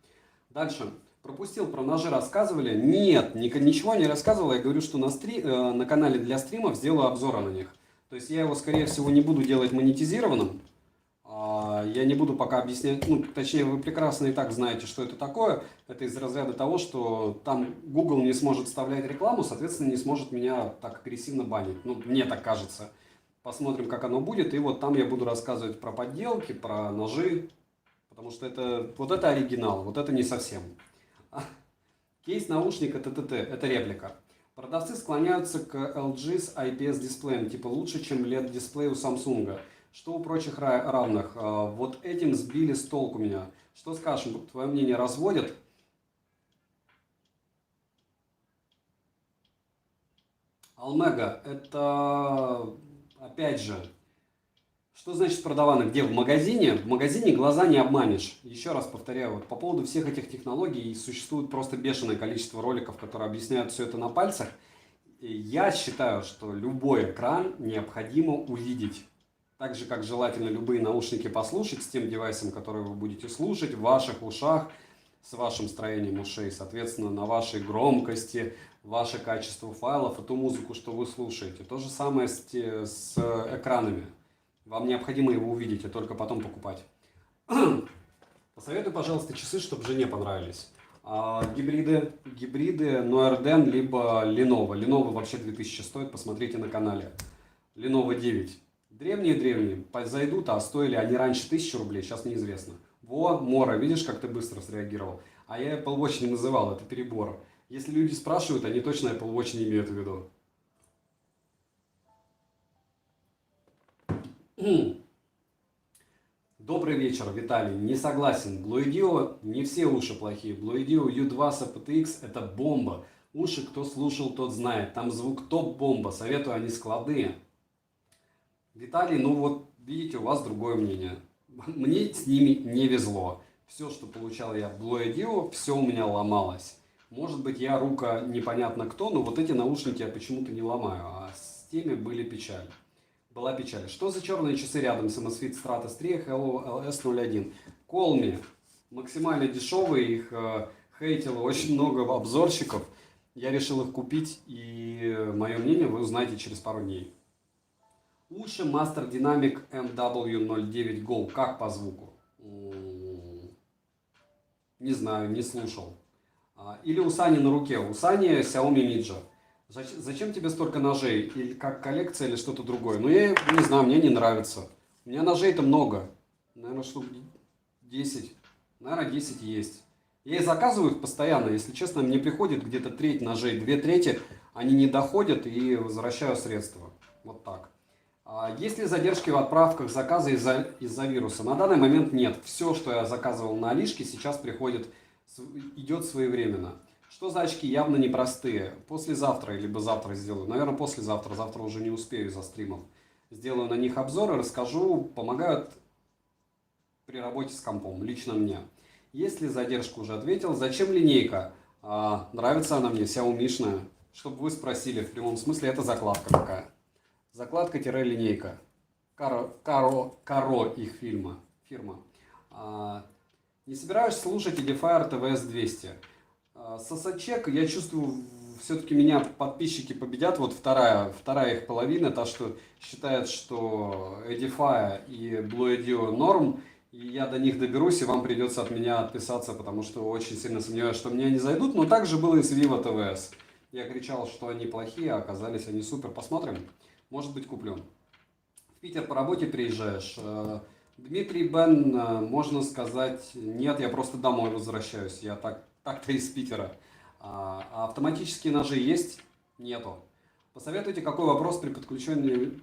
Дальше. Пропустил, про ножи рассказывали? Нет, ничего не рассказывал. Я говорю, что на канале для стримов сделаю обзоры на них. То есть я его, скорее всего, не буду делать монетизированным. Я не буду пока объяснять, ну, точнее, вы прекрасно и так знаете, что это такое. Это из разряда того, что там Google не сможет вставлять рекламу, соответственно, не сможет меня так агрессивно банить. Ну, мне так кажется. Посмотрим, как оно будет. И вот там я буду рассказывать про подделки, про ножи. Потому что вот это оригинал, вот это не совсем. Кейс наушника ТТТ, это реплика. Продавцы склоняются к LG с IPS-дисплеем, типа лучше, чем LED-дисплей у Samsung. Что у прочих равных? Вот этим сбили с толку меня. Что скажешь, твое мнение разводят? Алмега, это, опять же, что значит продавано? Где? В магазине? В магазине глаза не обманешь. Еще раз повторяю, вот по поводу всех этих технологий существует просто бешеное количество роликов, которые объясняют все это на пальцах. И я считаю, что любой экран необходимо увидеть. Так же, как желательно любые наушники послушать с тем девайсом, который вы будете слушать, в ваших ушах, с вашим строением ушей, соответственно, на вашей громкости, ваше качество файлов и ту музыку, что вы слушаете. То же самое с экранами. Вам необходимо его увидеть, а только потом покупать. Посоветуй, пожалуйста, часы, чтобы жене понравились. Гибриды Noerden, либо Lenovo. Lenovo вообще 2000 стоит, посмотрите на канале. Lenovo 9. Древние, зайдут, а стоили они раньше 1000 рублей, сейчас неизвестно. Во, Мора, видишь, как ты быстро среагировал? А я Apple Watch не называл, это перебор. Если люди спрашивают, они точно Apple Watch не имеют в виду. Добрый вечер, Виталий. Не согласен. Bluedio не все уши плохие. Bluedio U2 с aptX это бомба. Уши, кто слушал, тот знает. Там звук топ-бомба. Советую, они складные. Виталий, ну вот, видите, у вас другое мнение. Мне с ними не везло. Все, что получал я в Bluedio, все у меня ломалось. Может быть, я рука непонятно кто, но вот эти наушники я почему-то не ломаю. А с теми была печаль. Что за черные часы рядом с Amazfit Stratos 3 Hello LS01? Колми. Максимально дешевые, их хейтило очень много обзорщиков. Я решил их купить, и мое мнение вы узнаете через пару дней. Уши Master Dynamic MW09 Go. Как по звуку? Не знаю, не слушал. Или у Сани на руке. У Сани Xiaomi Midge. Зачем тебе столько ножей? Или как коллекция, или что-то другое? Ну, я не знаю, мне не нравится. У меня ножей-то много. Наверное, штук 10. Наверное, 10 есть. Я и заказываю их постоянно. Если честно, мне приходит где-то треть ножей. 2/3 они не доходят и возвращаю средства. Вот так. Есть ли задержки в отправках заказа из-за вируса? На данный момент нет. Все, что я заказывал на Алишке, сейчас идет своевременно. Что за очки? Явно непростые. Послезавтра, либо завтра сделаю. Наверное, послезавтра. Завтра уже не успею из-за стримов. Сделаю на них обзоры, расскажу. Помогают при работе с компом. Лично мне. Есть ли задержка? Уже ответил. Зачем линейка? Нравится она мне, Xiaomi-шная. Чтобы вы спросили, в прямом смысле, это закладка такая. Закладка-линейка. Каро их фирма. Не собираешься слушать Edifier TVS 200? Сосачек, я чувствую, все-таки меня подписчики победят. Вот вторая их половина, та, что считает, что Edifier и Bluedio норм. И я до них доберусь, и вам придется от меня отписаться, потому что очень сильно сомневаюсь, что мне они зайдут. Но так же было и с Vivo TVS. Я кричал, что они плохие, а оказались они супер. Посмотрим. Может быть, куплю. В Питер по работе приезжаешь? Дмитрий Бен, можно сказать, нет, я просто домой возвращаюсь. Я так-то из Питера. А автоматические ножи есть? Нету. Посоветуйте, какой вопрос при подключении...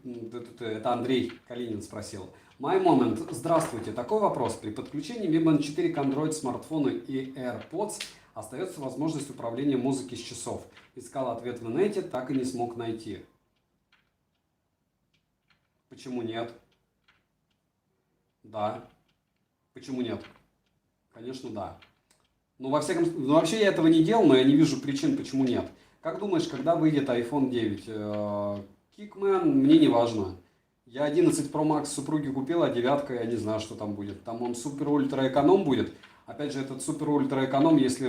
Это Андрей Калинин спросил. My Moment. Здравствуйте. Такой вопрос. При подключении Mi Band 4 к Android смартфону и AirPods остается возможность управления музыки с часов. Искал ответ в инете, так и не смог найти. Почему нет? Да. Почему нет? Конечно, да. Ну, вообще я этого не делал, но я не вижу причин, почему нет. Как думаешь, когда выйдет iPhone 9? Kickman, мне не важно. Я 11 Pro Max супруге купил, а девятка я не знаю, что там будет. Там он супер-ультра-эконом будет. Опять же, этот супер-ультра-эконом, если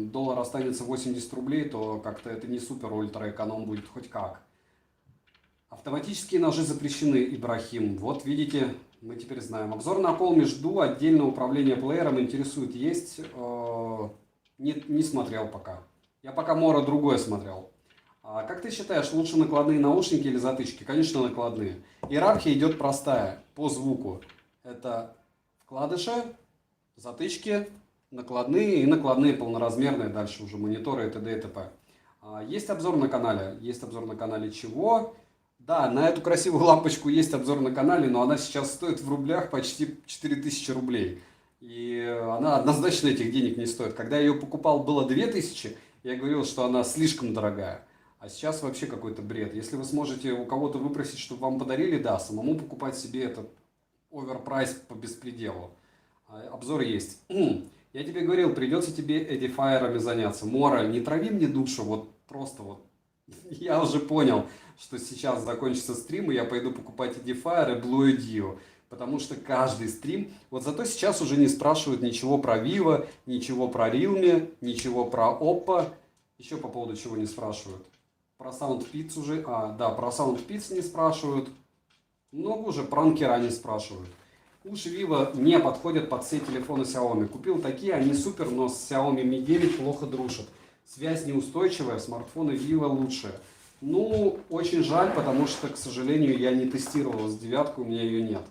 доллар останется 80 рублей, то как-то это не супер-ультра-эконом будет хоть как. Автоматические ножи запрещены, Ибрахим. Вот видите, мы теперь знаем. Обзор на Call Me жду, отдельное управление плеером интересует. Есть? Не смотрел пока. Я пока Мора другое смотрел. А как ты считаешь, лучше накладные наушники или затычки? Конечно, накладные. Иерархия идет простая по звуку. Это вкладыши, затычки, накладные и накладные полноразмерные. Дальше уже мониторы и т.д. и т.п. Есть обзор на канале. Есть обзор на канале чего? Да, на эту красивую лампочку есть обзор на канале, но она сейчас стоит в рублях почти 4000 рублей. И она однозначно этих денег не стоит. Когда я ее покупал, было 2000, я говорил, что она слишком дорогая. А сейчас вообще какой-то бред. Если вы сможете у кого-то выпросить, чтобы вам подарили, да, самому покупать себе этот оверпрайс по беспределу. Обзор есть. Я тебе говорил, придется тебе эдифайерами заняться. Мора, не трави мне душу, вот просто вот. Я уже понял, что сейчас закончится стрим, и я пойду покупать Edifier и Blue Dio. Потому что каждый стрим... Вот зато сейчас уже не спрашивают ничего про Vivo, ничего про Realme, ничего про Oppo. Еще по поводу чего не спрашивают. Про SoundPits уже... да, про SoundPits не спрашивают. Много уже про Anker не спрашивают. Уши Vivo не подходят под все телефоны Xiaomi. Купил такие, они супер, но с Xiaomi Mi 9 плохо дружат. Связь неустойчивая, смартфоны Vivo лучше. Ну, очень жаль, потому что, к сожалению, я не тестировал с девяткой, у меня ее нет.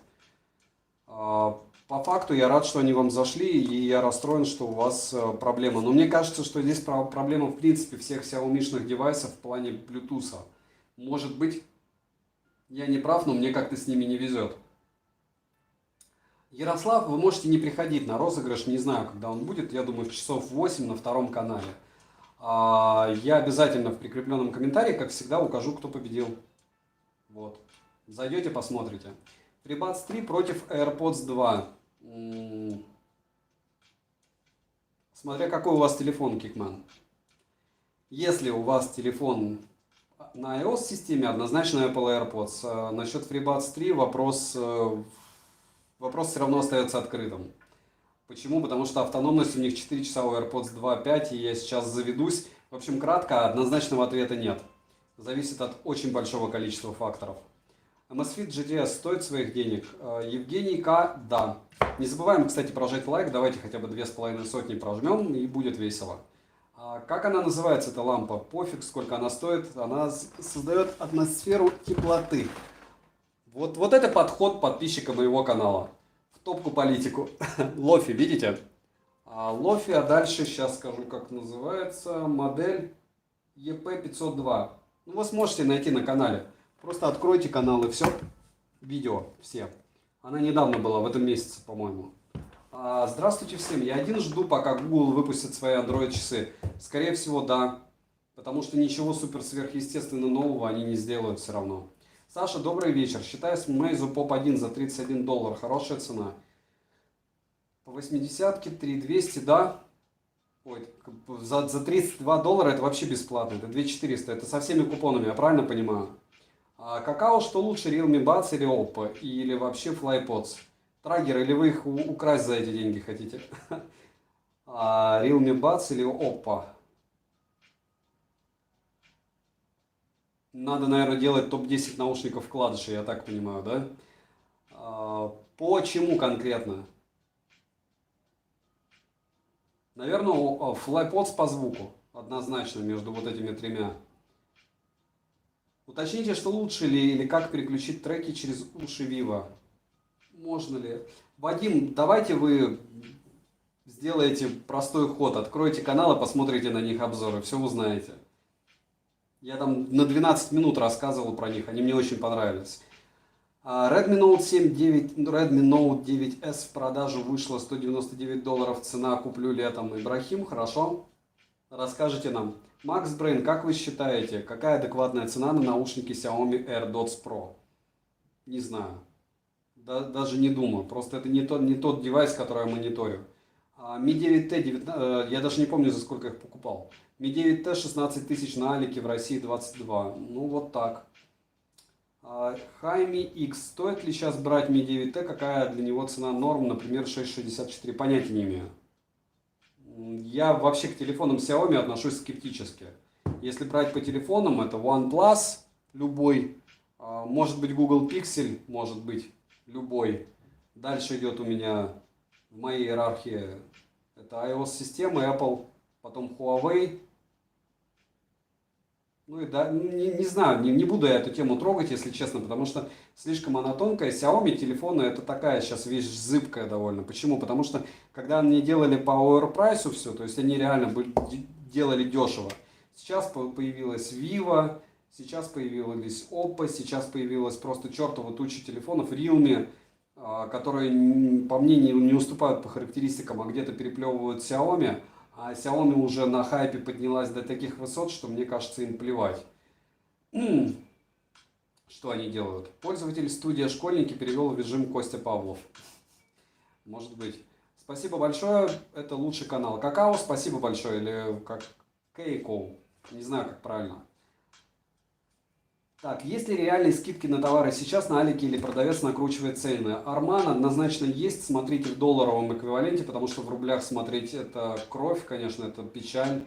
По факту я рад, что они вам зашли, и я расстроен, что у вас проблема. Но мне кажется, что здесь проблема в принципе всех Xiaomi-шных девайсов в плане Bluetooth. Может быть, я не прав, но мне как-то с ними не везет. Ярослав, вы можете не приходить на розыгрыш, не знаю, когда он будет, я думаю, в часов 8 на втором канале. Я обязательно в прикрепленном комментарии, как всегда, укажу, кто победил. Вот. Зайдете, посмотрите. FreeBuds 3 против AirPods 2. Смотря какой у вас телефон, Кикман. Если у вас телефон на iOS-системе, однозначно Apple AirPods. Насчет FreeBuds 3 вопрос все равно остается открытым. Почему? Потому что автономность у них 4 часа у AirPods 2.5, и я сейчас заведусь. В общем, кратко, однозначного ответа нет. Зависит от очень большого количества факторов. Amazfit GTS стоит своих денег? Евгений К. Да. Не забываем, кстати, прожать лайк. Давайте хотя бы 2500 прожмем, и будет весело. Как она называется, эта лампа? Пофиг, сколько она стоит. Она создает атмосферу теплоты. Вот это подход подписчика моего канала. В топку политику. Лофи, видите? Лофи, а дальше сейчас скажу, как называется. Модель EP502. Ну, вы сможете найти на канале. Просто откройте канал и все. Видео все. Она недавно была, в этом месяце, по-моему. Здравствуйте всем. Я один жду, пока Google выпустит свои Android часы. Скорее всего, да. Потому что ничего супер сверхъестественно нового они не сделают все равно. Саша, добрый вечер. Считаю Meizu Pop 1 за $31. Хорошая цена. По 80-ке 3200, да. Ой, за $32 это вообще бесплатно. Это 2400. Это со всеми купонами, я правильно понимаю? Какао, что лучше, Realme Buds или Oppo? Или вообще FlyPods? Траггер, или вы их украсть за эти деньги хотите? Realme Buds или Oppo? Надо, наверное, делать топ-10 наушников вкладышей, я так понимаю, да? Почему конкретно? Наверное, FlyPods по звуку. Однозначно, между вот этими тремя. Уточните, что лучше ли или как переключить треки через уши Vivo. Можно ли? Вадим, давайте вы сделаете простой ход. Откройте канал и посмотрите на них обзоры. Все узнаете. Я там на 12 минут рассказывал про них. Они мне очень понравились. Redmi Note 7, Redmi Note 9S в продажу вышло $199. Цена куплю летом. Ибрахим, хорошо? Расскажите нам. Max Brain, как вы считаете, какая адекватная цена на наушники Xiaomi AirDots Pro? Не знаю. Даже не думаю. Просто это не тот девайс, который я мониторю. Mi 9T, я даже не помню, за сколько я их покупал. Mi 9T 16 тысяч на Алике, в России 22. Ну вот так. Хайми X. Стоит ли сейчас брать Mi 9T? Какая для него цена норм? Например, 6,64. Понятия не имею. Я вообще к телефонам Xiaomi отношусь скептически. Если брать по телефонам, это OnePlus любой. Может быть Google Pixel, может быть любой. Дальше идет у меня в моей иерархии это iOS-система, Apple, потом Huawei. Ну и да, не знаю, не буду я эту тему трогать, если честно, потому что слишком она тонкая. Xiaomi телефоны это такая сейчас вещь зыбкая довольно. Почему? Потому что когда они делали по overprice все, то есть они реально делали дешево. Сейчас появилась Vivo, сейчас появилась Oppo, сейчас появилась просто чертова туча телефонов Realme, которые по мне не уступают по характеристикам, а где-то переплевывают Xiaomi. А Xiaomi уже на хайпе поднялась до таких высот, что мне кажется им плевать. Что они делают? Пользователь студия «Школьники» перевел в режим Костя Павлов. Может быть. Спасибо большое, это лучший канал. Какао, спасибо большое, или как Кейко, не знаю как правильно. Так, есть ли реальные скидки на товары сейчас на Алике или продавец накручивает цены? Арман однозначно есть, смотрите в долларовом эквиваленте, потому что в рублях смотреть это кровь, конечно, это печаль.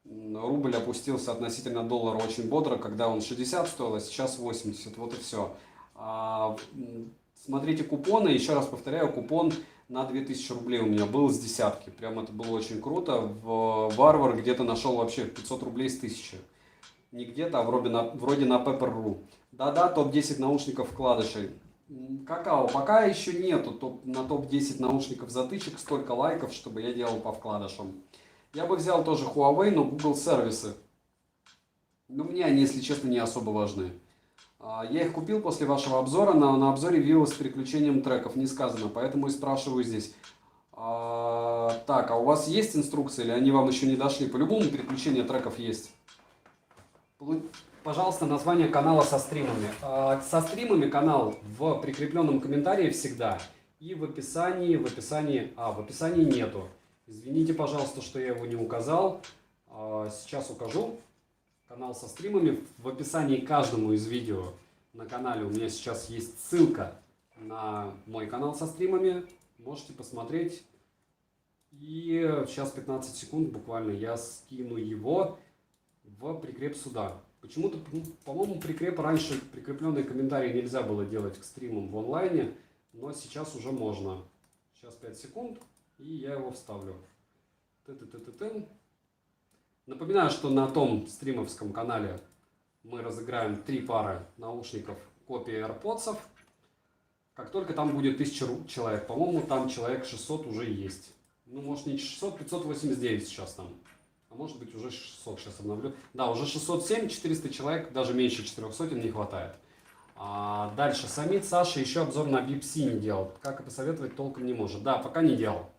Рубль опустился относительно доллара очень бодро, когда он 60 стоил, а сейчас 80, вот и все. Смотрите купоны, еще раз повторяю, купон на 2000 рублей у меня был с десятки, прям это было очень круто. В Варвар где-то нашел вообще 500 рублей с 1000. Не где-то, а вроде на Pepper.ru. Да-да, топ-10 наушников вкладышей. Какао, пока еще нету на топ-10 наушников затычек столько лайков, чтобы я делал по вкладышам. Я бы взял тоже Huawei, но Google сервисы. Но мне они, если честно, не особо важны. Я их купил после вашего обзора, на обзоре Vivo с переключением треков, не сказано, поэтому и спрашиваю здесь. Так, а у вас есть инструкции или они вам еще не дошли? По-любому переключение треков есть. Пожалуйста, название канала со стримами. Со стримами канал в прикрепленном комментарии всегда. И в описании нету. Извините, пожалуйста, что я его не указал. Сейчас укажу. Канал со стримами. В описании к каждому из видео на канале у меня сейчас есть ссылка на мой канал со стримами. Можете посмотреть. И сейчас 15 секунд буквально я скину его в прикреп сюда. Почему-то, по-моему, раньше прикрепленные комментарии нельзя было делать к стримам в онлайне, но сейчас уже можно. Сейчас 5 секунд, и я его вставлю. Напоминаю, что на том стримовском канале мы разыграем 3 пары наушников копии AirPods. Как только там будет 1000 человек, по-моему, там человек 600 уже есть. Ну, может не 600, 589 сейчас там. А может быть уже 600, сейчас обновлю. Да, уже 607, 400 человек, даже меньше 400 не хватает. Дальше, Самит Саша еще обзор на Bip-C не делал. Как и посоветовать, толком не может. Да, пока не делал.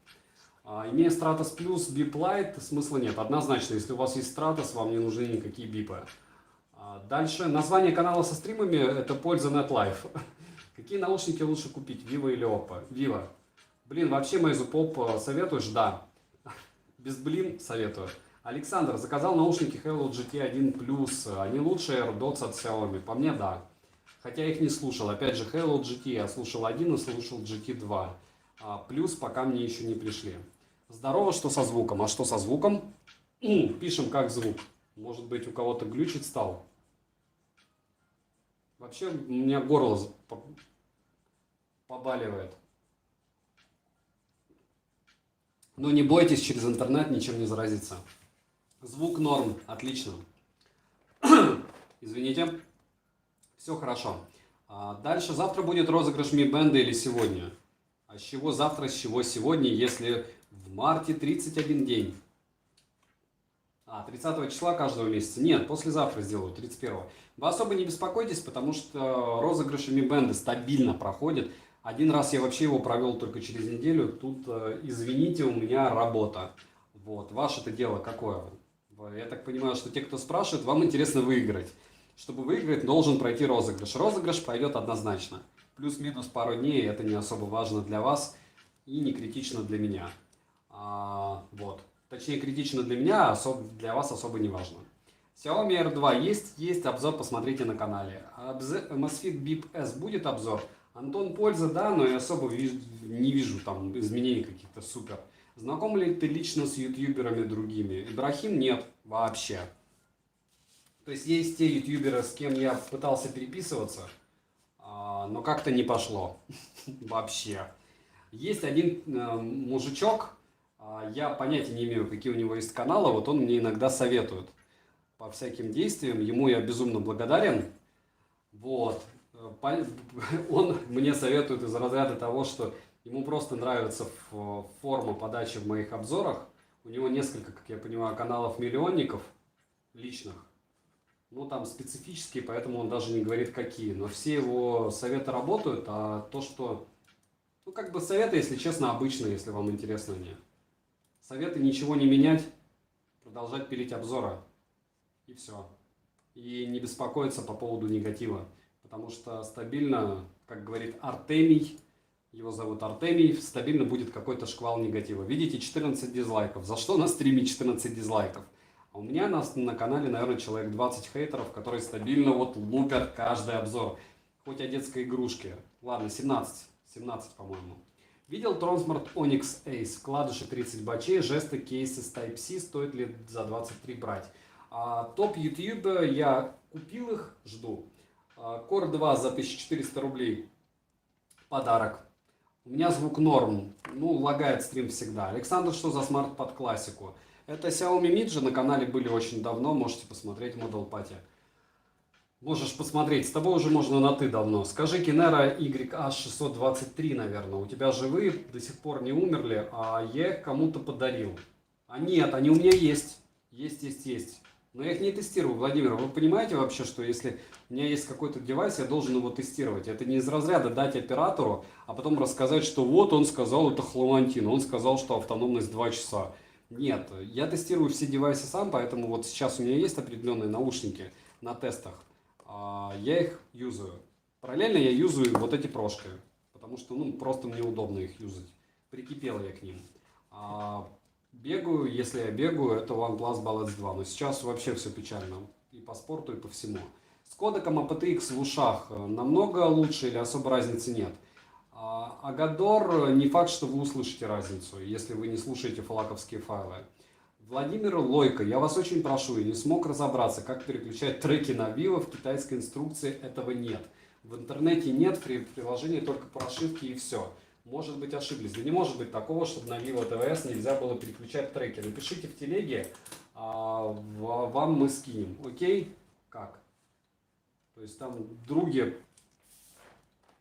Имея Stratos Plus, Bip Lite, смысла нет. Однозначно, если у вас есть Stratos, вам не нужны никакие бипы. Дальше, название канала со стримами, это Польза NetLife. Какие наушники лучше купить, Vivo или Oppo? Vivo. Блин, вообще Meizu Pop советуешь? Да. Без блин советую. Александр, заказал наушники Hello GT1 Plus. Они лучше AirDots от Xiaomi? По мне, да. Хотя их не слушал. Опять же, Hello GT я слушал 1 и слушал GT2. Плюс пока мне еще не пришли. Здорово, что со звуком. А что со звуком? Пишем, как звук. Может быть, у кого-то глючить стал. Вообще, у меня горло побаливает. Но не бойтесь, через интернет ничем не заразиться. Звук норм, отлично. Извините. Все хорошо. Дальше, завтра будет розыгрыш Mi Band или сегодня? А с чего завтра, с чего сегодня, если в марте 31 день? 30 числа каждого месяца? Нет, послезавтра сделаю, 31-го. Вы особо не беспокойтесь, потому что розыгрыши Mi Band стабильно проходят. Один раз я вообще его провел только через неделю. Тут, извините, у меня работа. Вот. Ваше-то дело какое? Я так понимаю, что те, кто спрашивает, вам интересно выиграть. Чтобы выиграть, должен пройти розыгрыш. Розыгрыш пройдет однозначно. Плюс-минус пару дней, это не особо важно для вас и не критично для меня. Вот. Точнее, критично для меня, а для вас особо не важно. Xiaomi R2 есть обзор, посмотрите на канале. Amazfit Bip S будет обзор. Антон, польза, да, но я особо не вижу там изменений каких-то супер. Знаком ли ты лично с ютуберами другими? Ибрахим нет вообще. То есть есть те ютуберы, с кем я пытался переписываться, но как-то не пошло вообще. Есть один мужичок, я понятия не имею, какие у него есть каналы, вот он мне иногда советует по всяким действиям, ему я безумно благодарен. Вот. Он мне советует из разряда того, что ему просто нравится форма подачи в моих обзорах. У него несколько, как я понимаю, каналов-миллионников личных. Ну, там специфические, поэтому он даже не говорит, какие. Но все его советы работают, а то, что... Ну, как бы советы, если честно, обычные, если вам интересно они. Советы ничего не менять, продолжать пилить обзоры. И все. И не беспокоиться по поводу негатива. Потому что стабильно, как говорит Артемий, его зовут Артемий, стабильно будет какой-то шквал негатива. Видите, 14 дизлайков. За что на стриме 14 дизлайков? А у меня на канале, наверное, человек 20 хейтеров, которые стабильно вот лупят каждый обзор. Хоть о детской игрушке. Ладно, 17, по-моему. Видел Transmart Onyx Ace, вкладыши 30 бачей, жесты, кейсы с Type-C, стоит ли за 23 брать? Топ YouTube, я купил их, жду. Core 2 за 1400 рублей, подарок. У меня звук норм, ну лагает стрим всегда. Александр, что за смарт под классику? Это Xiaomi Mi же на канале были очень давно, можете посмотреть Model Party. Можешь посмотреть, с тобой уже можно на ты давно. Скажи, Kinera YH623, наверное, у тебя живые, до сих пор не умерли, а я их кому-то подарил. А нет, они у меня есть. Есть. Но я их не тестирую, Владимир. Вы понимаете вообще, что если у меня есть какой-то девайс, я должен его тестировать. Это не из разряда дать оператору, а потом рассказать, что вот он сказал, это хламантин, он сказал, что автономность 2 часа. Нет, я тестирую все девайсы сам, поэтому вот сейчас у меня есть определенные наушники на тестах. Я их юзаю. Параллельно я юзаю вот эти прошки, потому что ну, просто мне удобно их юзать. Прикипел я к ним. Бегаю, если я бегаю, это OnePlus Balance 2. Но сейчас вообще все печально. И по спорту, и по всему. С кодеком aptX в ушах намного лучше или особо разницы нет? Агадор, не факт, что вы услышите разницу, если вы не слушаете флаковские файлы. Владимир Лойко, я вас очень прошу, я не смог разобраться, как переключать треки на Vivo, в китайской инструкции этого нет. В интернете нет, при приложении только прошивки и все. Может быть, ошиблись. Да не может быть такого, чтобы на Vivo TVS нельзя было переключать треки. Напишите в телеге, вам мы скинем. Окей? Как? То есть там другие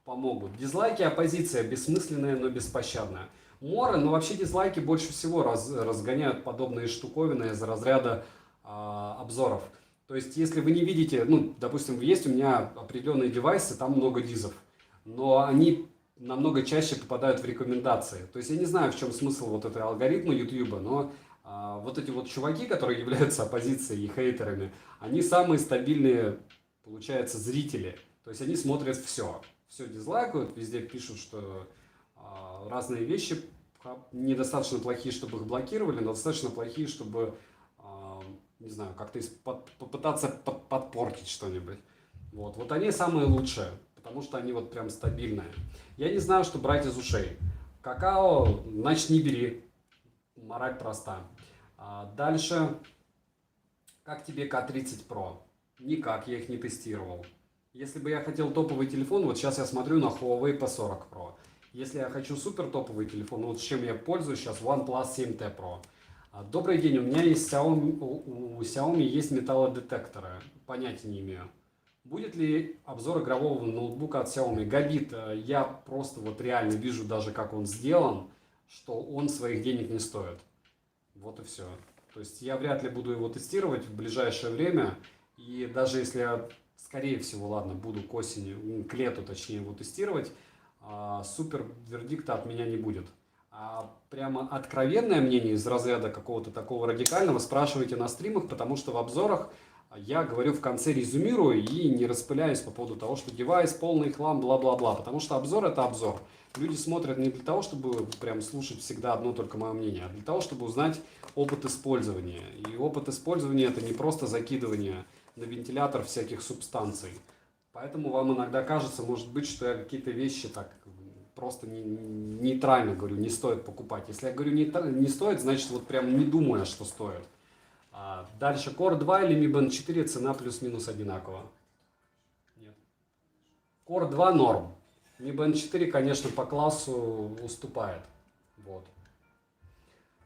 помогут. Дизлайки, оппозиция бессмысленная, но беспощадная. Моры, но вообще дизлайки больше всего разгоняют подобные штуковины из разряда обзоров. То есть, если вы не видите, ну, допустим, есть у меня определенные девайсы, там много дизов, но они намного чаще попадают в рекомендации. То есть, я не знаю, в чем смысл вот этого алгоритма YouTube, но вот эти вот чуваки, которые являются оппозицией и хейтерами, они самые стабильные, получается, зрители. То есть, они смотрят все дизлайкают, везде пишут, что разные вещи недостаточно плохие, чтобы их блокировали, но достаточно плохие, чтобы, не знаю, как-то попытаться подпортить что-нибудь. Вот они самые лучшие, потому что они вот прям стабильные. Я не знаю, что брать из ушей. Какао, значит, не бери. Мораль проста. Дальше. Как тебе К30 Pro? Никак, я их не тестировал. Если бы я хотел топовый телефон, вот сейчас я смотрю на Huawei P40 Pro. Если я хочу супер топовый телефон, вот с чем я пользуюсь сейчас, OnePlus 7T Pro. Добрый день, у меня есть у Xiaomi есть металлодетекторы, понятия не имею. Будет ли обзор игрового ноутбука от Xiaomi? Габит, я просто вот реально вижу даже, как он сделан, что он своих денег не стоит. Вот и все. То есть я вряд ли буду его тестировать в ближайшее время. И даже если я, скорее всего, ладно, буду к осени, к лету точнее его тестировать, супер вердикта от меня не будет. Прямо откровенное мнение из разряда какого-то такого радикального спрашивайте на стримах, потому что в обзорах я говорю в конце, резюмирую и не распыляюсь по поводу того, что девайс полный хлам, бла-бла-бла. Потому что обзор это обзор. Люди смотрят не для того, чтобы прям слушать всегда одно только мое мнение, а для того, чтобы узнать опыт использования. И опыт использования это не просто закидывание на вентилятор всяких субстанций. Поэтому вам иногда кажется, может быть, что я какие-то вещи так просто нейтрально говорю, не стоит покупать. Если я говорю не стоит, значит вот прям не думая, что стоит. Дальше Core 2 или Mi Band 4 цена плюс-минус одинакова. Нет. Core 2 норм. Mi Band 4, конечно, по классу уступает. Вот.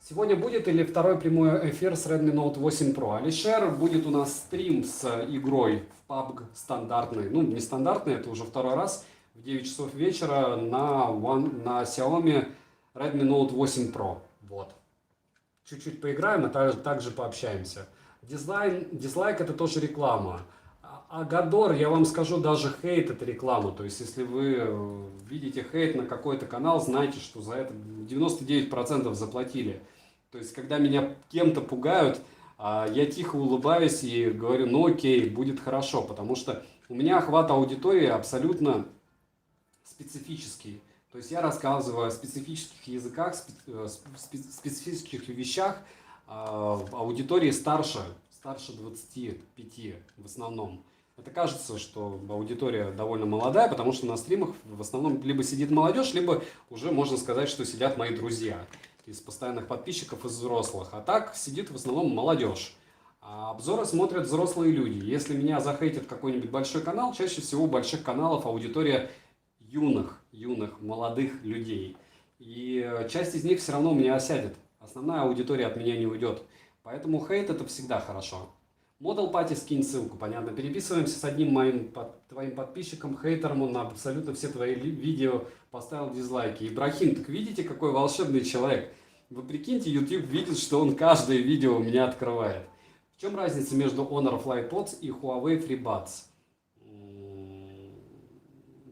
Сегодня будет или второй прямой эфир с Redmi Note 8 Pro. Алишер, будет у нас стрим с игрой в PUBG стандартный. Ну, не стандартный, это уже второй раз. В 9 часов вечера на Xiaomi Redmi Note 8 Pro. Вот. Чуть-чуть поиграем, и также пообщаемся. Дизлайк это тоже реклама. А Гадор, я вам скажу, даже хейт это реклама. То есть, если вы видите хейт на какой-то канал, знайте, что за это 99% заплатили. То есть, когда меня кем-то пугают, я тихо улыбаюсь и говорю, ну окей, будет хорошо. Потому что у меня охват аудитории абсолютно специфический. То есть я рассказываю о специфических языках, специфических вещах аудитории старше 25 в основном. Это кажется, что аудитория довольно молодая, потому что на стримах в основном либо сидит молодежь, либо уже можно сказать, что сидят мои друзья из постоянных подписчиков, из взрослых. А так сидит в основном молодежь. А обзоры смотрят взрослые люди. Если меня захейтит какой-нибудь большой канал, чаще всего у больших каналов аудитория юных, молодых людей. И часть из них все равно у меня осядет. Основная аудитория от меня не уйдет. Поэтому хейт это всегда хорошо. Model Party, скинь ссылку, понятно. Переписываемся с одним твоим подписчиком, хейтером, он на абсолютно все твои видео поставил дизлайки. Ибрахим, так видите, какой волшебный человек? Вы прикиньте, YouTube видит, что он каждое видео у меня открывает. В чем разница между Honor FlyPods и Huawei FreeBuds?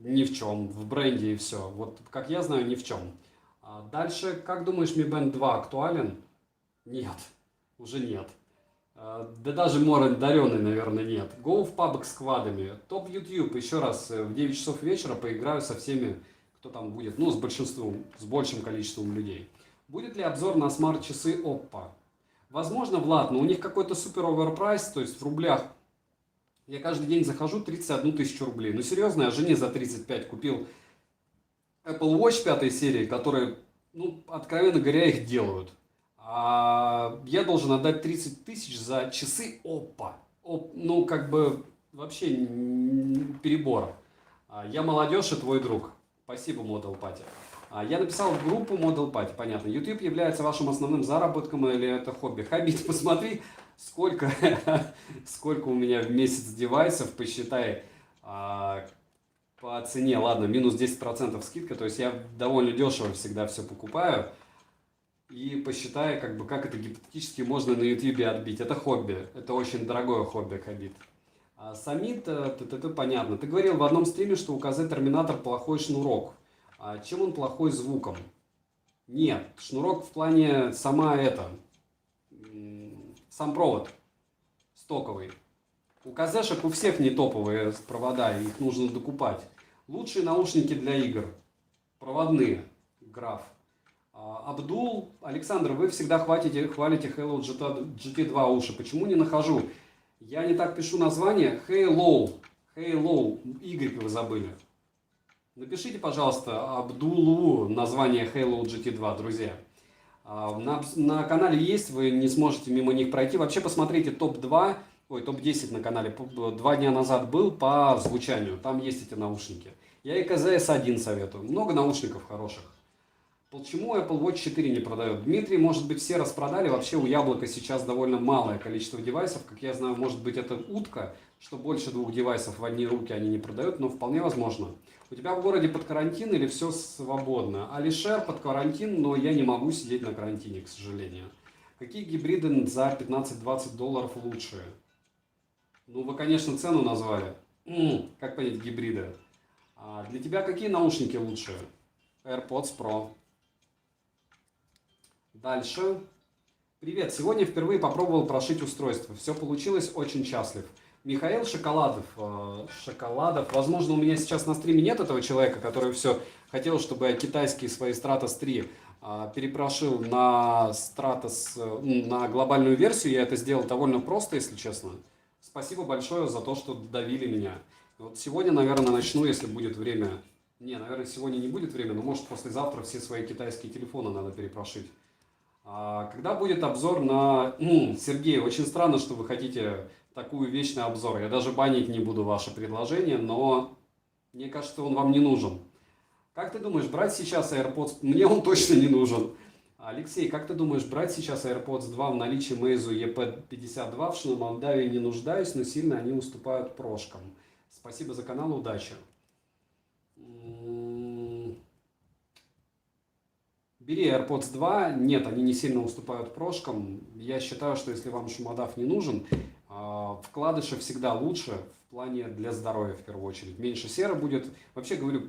Ни в чем, в бренде и все. Вот как я знаю, ни в чем. Дальше, как думаешь, Mi Band 2 актуален? Нет, уже нет. Да даже more одаренный, наверное, нет. Go в PUBG с квадами. Топ YouTube, еще раз, в 9 часов вечера поиграю со всеми, кто там будет. Ну, с большинством, с большим количеством людей. Будет ли обзор на смарт-часы Oppo? Возможно, Влад, но у них какой-то супер оверпрайс, то есть в рублях. Я каждый день захожу 31 тысячу рублей. Ну серьезно, я жене за 35 купил Apple Watch 5 серии, которые, ну, откровенно говоря, их делают. А я должен отдать 30 тысяч за часы Oppo. Ну, как бы, вообще перебор. Я молодежь и твой друг. Спасибо, Model Party. Я написал в группу Model Party, понятно. YouTube является вашим основным заработком или это хобби? Хабиб, посмотри, сколько у меня в месяц девайсов, посчитай по цене. Ладно, минус 10% скидка, то есть я довольно дешево всегда все покупаю. И посчитай, как это гипотетически можно на YouTube отбить. Это хобби, это очень дорогое хобби, Хабиб. Самит, это понятно. Ты говорил в одном стриме, что у КЗ Терминатор плохой шнурок. Чем он плохой звуком? Нет, шнурок в плане сам провод стоковый. У КЗшек у всех не топовые провода, их нужно докупать. Лучшие наушники для игр. Проводные. Граф. Абдул, Александр, вы всегда хвалите Halo GT2 уши. Почему не нахожу? Я не так пишу название. Halo, Y вы забыли. Напишите, пожалуйста, Абдулу название Halo GT2, друзья. На канале есть, вы не сможете мимо них пройти. Вообще посмотрите топ-10 на канале. 2 дня назад был по звучанию. Там есть эти наушники. Я и КЗС-1 советую. Много наушников хороших. Почему Apple Watch 4 не продает? Дмитрий, может быть, все распродали. Вообще у Яблока сейчас довольно малое количество девайсов. Как я знаю, может быть, это утка, что больше 2 девайсов в одни руки они не продают, но вполне возможно. У тебя в городе под карантин или все свободно? Алишер под карантин, но я не могу сидеть на карантине, к сожалению. Какие гибриды за 15-20 долларов лучшие? Ну, вы, конечно, цену назвали. Как понять гибриды? Для тебя какие наушники лучшие? AirPods Pro. Дальше. Привет, сегодня впервые попробовал прошить устройство. Все получилось, очень счастлив. Михаил Шоколадов. Шоколадов. Возможно, у меня сейчас на стриме нет этого человека, который все хотел, чтобы я китайские свои Stratos 3 перепрошил на Stratos, на глобальную версию. Я это сделал довольно просто, если честно. Спасибо большое за то, что давили меня. Вот сегодня, наверное, начну, если будет время. Не, наверное, сегодня не будет времени, но может послезавтра все свои китайские телефоны надо перепрошить. Когда будет обзор на... Сергей, очень странно, что вы хотите такую вещь на обзор. Я даже банить не буду ваше предложение, но мне кажется, он вам не нужен. Как ты думаешь, брать сейчас AirPods... Мне он точно не нужен. Алексей, как ты думаешь, брать сейчас AirPods 2 в наличии Meizu EP52? В Молдавии не нуждаюсь, но сильно они уступают прошкам. Спасибо за канал, удачи. Бери AirPods 2. Нет, они не сильно уступают прошкам. Я считаю, что если вам шумодав не нужен, вкладыши всегда лучше в плане для здоровья в первую очередь. Меньше серы будет. Вообще говорю,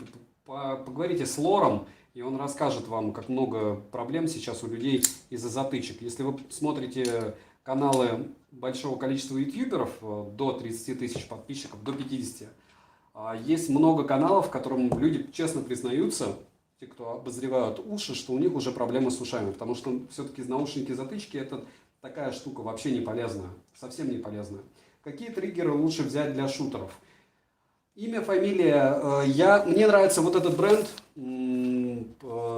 поговорите с Лором, и он расскажет вам, как много проблем сейчас у людей из-за затычек. Если вы смотрите каналы большого количества ютуберов, до 30 тысяч подписчиков, до 50, есть много каналов, в котором люди честно признаются, те, кто обозревают уши, что у них уже проблемы с ушами. Потому что все-таки наушники-затычки это такая штука вообще не полезная. Совсем не полезная. Какие триггеры лучше взять для шутеров? Имя, фамилия. Мне нравится вот этот бренд.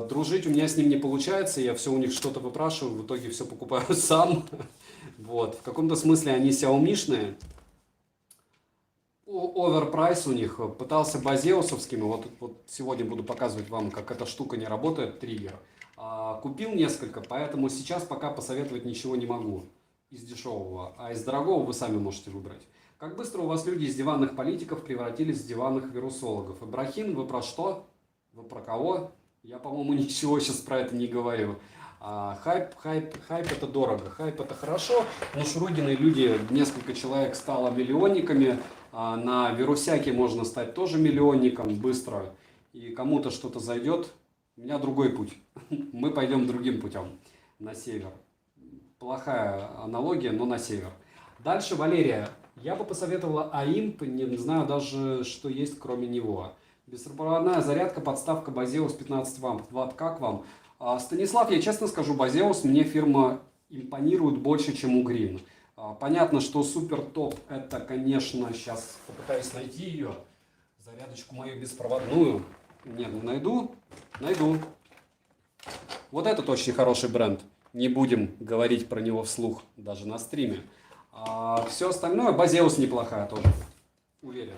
Дружить у меня с ним не получается. Я все у них что-то выпрашиваю. В итоге все покупаю сам. Вот. В каком-то смысле они xiaomi-шные. Оверпрайс у них. Пытался базеусовскими. Вот сегодня буду показывать вам, как эта штука не работает, триггер. Купил несколько, поэтому сейчас пока посоветовать ничего не могу из дешевого. А из дорогого вы сами можете выбрать. Как быстро у вас люди из диванных политиков превратились в диванных вирусологов? Ибрахим, вы про что? Вы про кого? Я, по-моему, ничего сейчас про это не говорю. Хайп это дорого, хайп это хорошо. Но Шурыгины люди, несколько человек стало миллионниками. На вирусяке можно стать тоже миллионником быстро. И кому-то что-то зайдет. У меня другой путь. Мы пойдем другим путем. На север. Плохая аналогия, но на север. Дальше Валерия. Я бы посоветовала АИМП. Не знаю даже, что есть кроме него. Беспроводная зарядка, подставка Базеус 15 Вт. Как вам? Станислав, я честно скажу, Базеус мне фирма импонирует больше, чем Угрин. Понятно, что супер топ это, конечно, сейчас попытаюсь найти ее. Зарядочку мою беспроводную. Нет, найду. Вот этот очень хороший бренд. Не будем говорить про него вслух, даже на стриме. Все остальное, Базеус неплохая тоже. Уверен.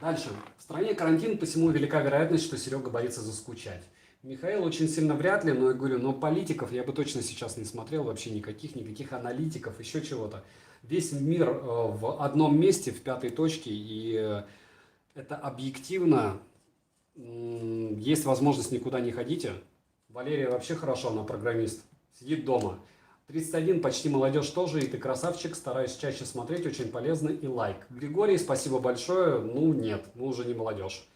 Дальше. В стране карантин, посему велика вероятность, что Серега боится заскучать. Михаил очень сильно вряд ли, но я говорю, но политиков я бы точно сейчас не смотрел, вообще никаких аналитиков, еще чего-то. Весь мир в одном месте, в пятой точке, и это объективно. Есть возможность, никуда не ходите. Валерия вообще хорошо, она программист, сидит дома. 31, почти молодежь тоже, и ты красавчик, стараюсь чаще смотреть, очень полезно, и лайк. Григорий, спасибо большое, нет, мы уже не молодежь.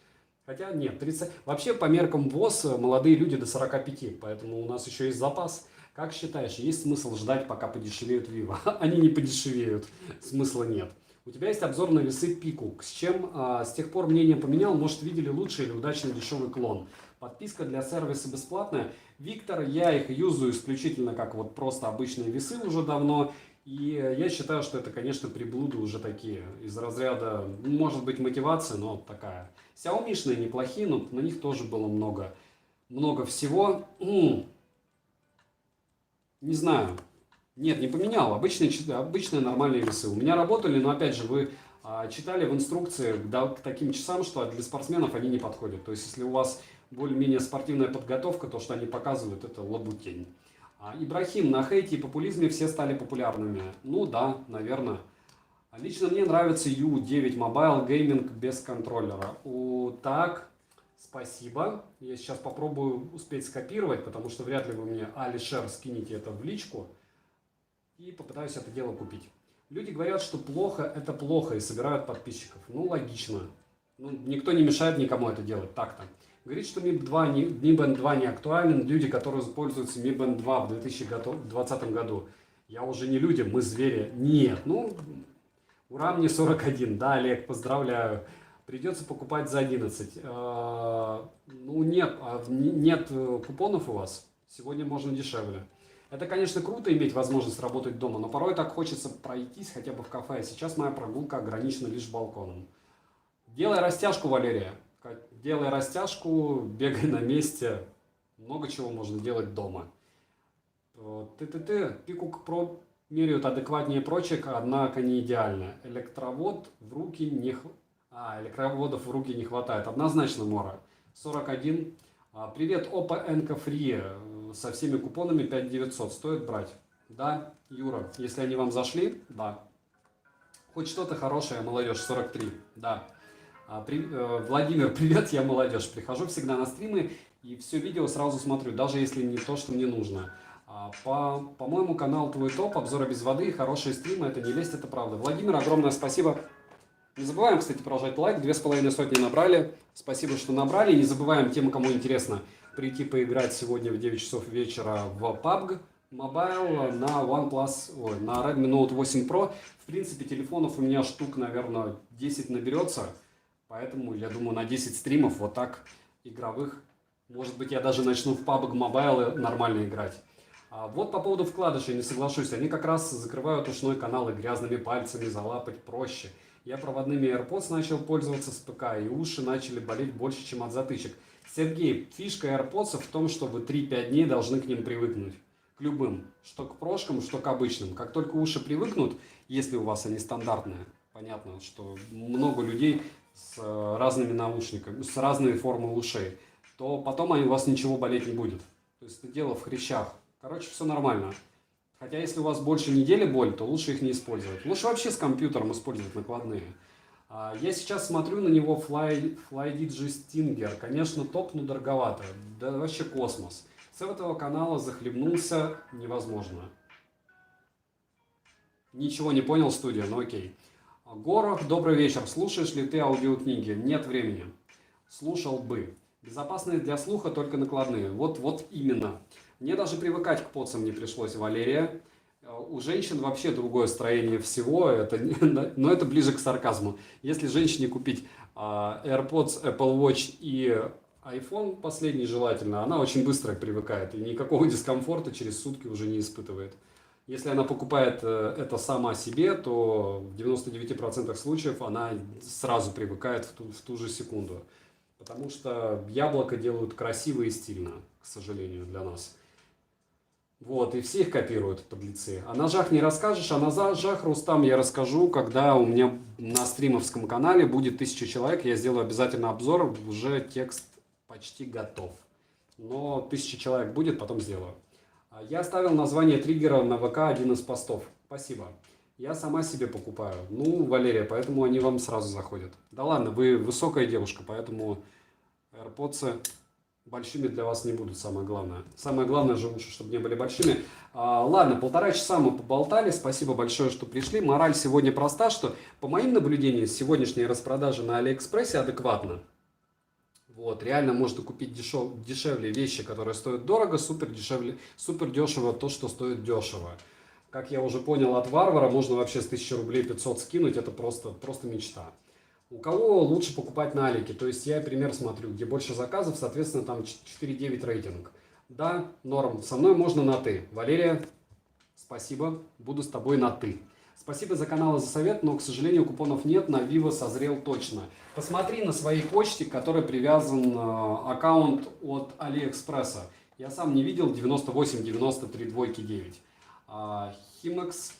Хотя нет, 30... Вообще по меркам ВОЗ молодые люди до 45, поэтому у нас еще есть запас. Как считаешь, есть смысл ждать, пока подешевеют Vivo? Они не подешевеют, смысла нет. У тебя есть обзор на весы Пику. С чем с тех пор мнение поменял? Может, видели лучший или удачный дешевый клон? Подписка для сервиса бесплатная. Виктор, я их юзаю исключительно как вот просто обычные весы уже давно. И я считаю, что это, конечно, приблуды уже такие. Из разряда, может быть, мотивация, но такая. Xiaomi-шные неплохие, но на них тоже было много всего. Не знаю. Нет, не поменял. Обычные нормальные весы. У меня работали, но опять же, вы читали в инструкции к таким часам, что для спортсменов они не подходят. То есть, если у вас более-менее спортивная подготовка, то, что они показывают, это лабутень. Ибрахим, на хейте и популизме все стали популярными. Ну да, наверное. Лично мне нравится U9 Mobile Gaming без контроллера. Так, спасибо. Я сейчас попробую успеть скопировать, потому что вряд ли вы мне Алишер скинете это в личку. И попытаюсь это дело купить. Люди говорят, что плохо это плохо и собирают подписчиков. Ну, логично. Никто не мешает никому это делать. Так-то. Говорит, что Mi Band 2 не актуален. Люди, которые пользуются Mi Band 2 в 2020 году. Я уже не люди, мы звери. Нет, ну, ура, мне 41. Да, Олег, поздравляю. Придется покупать за 11. Ну, нет купонов у вас. Сегодня можно дешевле. Это, конечно, круто иметь возможность работать дома, но порой так хочется пройтись хотя бы в кафе. А сейчас моя прогулка ограничена лишь балконом. Делай растяжку, Валерия. Делай растяжку, бегай на месте. Много чего можно делать дома. Пикук Pro меряют адекватнее прочих, однако не идеально. Электроводов в руки не хватает. Однозначно, Мора. 41. Привет, Oppo Enco Free. Со всеми купонами 5900. Стоит брать? Да, Юра. Если они вам зашли, да. Хоть что-то хорошее, молодежь. 43. Да. Владимир, привет, я молодежь. Прихожу всегда на стримы и все видео сразу смотрю, даже если не то, что мне нужно. По-моему, канал Твой Топ, обзоры без воды, хорошие стримы, это не лезть, это правда. Владимир, огромное спасибо. Не забываем, кстати, прожать лайк, 2500 набрали. Спасибо, что набрали. Не забываем тем, кому интересно, прийти поиграть сегодня в 9 часов вечера в PUBG Mobile на на Redmi Note 8 Pro. В принципе, телефонов у меня штук, наверное, 10 наберется. Поэтому, я думаю, на 10 стримов вот так игровых. Может быть, я даже начну в PUBG Mobile нормально играть. Вот по поводу вкладышей, не соглашусь. Они как раз закрывают ушной канал и грязными пальцами залапать проще. Я проводными AirPods начал пользоваться с ПК, и уши начали болеть больше, чем от затычек. Сергей, фишка AirPods в том, что вы 3-5 дней должны к ним привыкнуть. К любым. Что к прошкам, что к обычным. Как только уши привыкнут, если у вас они стандартные, понятно, что много людей с разными наушниками, с разной формой ушей, то потом у вас ничего болеть не будет. То есть это дело в хрящах. Короче, все нормально. Хотя если у вас больше недели боль, то лучше их не использовать. Лучше вообще с компьютером использовать накладные. Я сейчас смотрю на него FlyDigi Stinger. Конечно, топ, но дороговато. Да вообще космос. С этого канала захлебнулся невозможно. Ничего не понял, студия, но окей. Горох, добрый вечер. Слушаешь ли ты аудиокниги? Нет времени. Слушал бы. Безопасные для слуха только накладные. Вот именно. Мне даже привыкать к подсам не пришлось, Валерия. У женщин вообще другое строение всего, но это ближе к сарказму. Если женщине купить AirPods, Apple Watch и iPhone, последний желательно, она очень быстро привыкает и никакого дискомфорта через сутки уже не испытывает. Если она покупает это сама себе, то в 99% случаев она сразу привыкает в ту же секунду. Потому что яблоко делают красиво и стильно, к сожалению, для нас. Вот, и все их копируют, подлецы. О ножах не расскажешь, а на ножах, Рустам, я расскажу, когда у меня на стримовском канале будет 1000 человек. Я сделаю обязательно обзор, уже текст почти готов. Но 1000 человек будет, потом сделаю. Я оставил название триггера на ВК, один из постов. Спасибо. Я сама себе покупаю. Ну, Валерия, поэтому они вам сразу заходят. Да ладно, вы высокая девушка, поэтому AirPods большими для вас не будут, самое главное. Самое главное же лучше, чтобы не были большими. Ладно, 1,5 часа мы поболтали. Спасибо большое, что пришли. Мораль сегодня проста, что по моим наблюдениям сегодняшние распродажи на Алиэкспрессе адекватно. Вот, реально можно купить дешевле вещи, которые стоят дорого, супер дешево то, что стоит дешево. Как я уже понял от Варвара, можно вообще с 1000 рублей 500 скинуть, это просто мечта. У кого лучше покупать на Алике? То есть я пример смотрю, где больше заказов, соответственно, там 4,9 рейтинг. Да, норм. Со мной можно на «ты». Валерия, спасибо. Буду с тобой на «ты». Спасибо за канал и за совет, но, к сожалению, купонов нет. На Vivo созрел точно. Посмотри на своей почте, к которой привязан аккаунт от Алиэкспресса. Я сам не видел 98-93-9. Химекс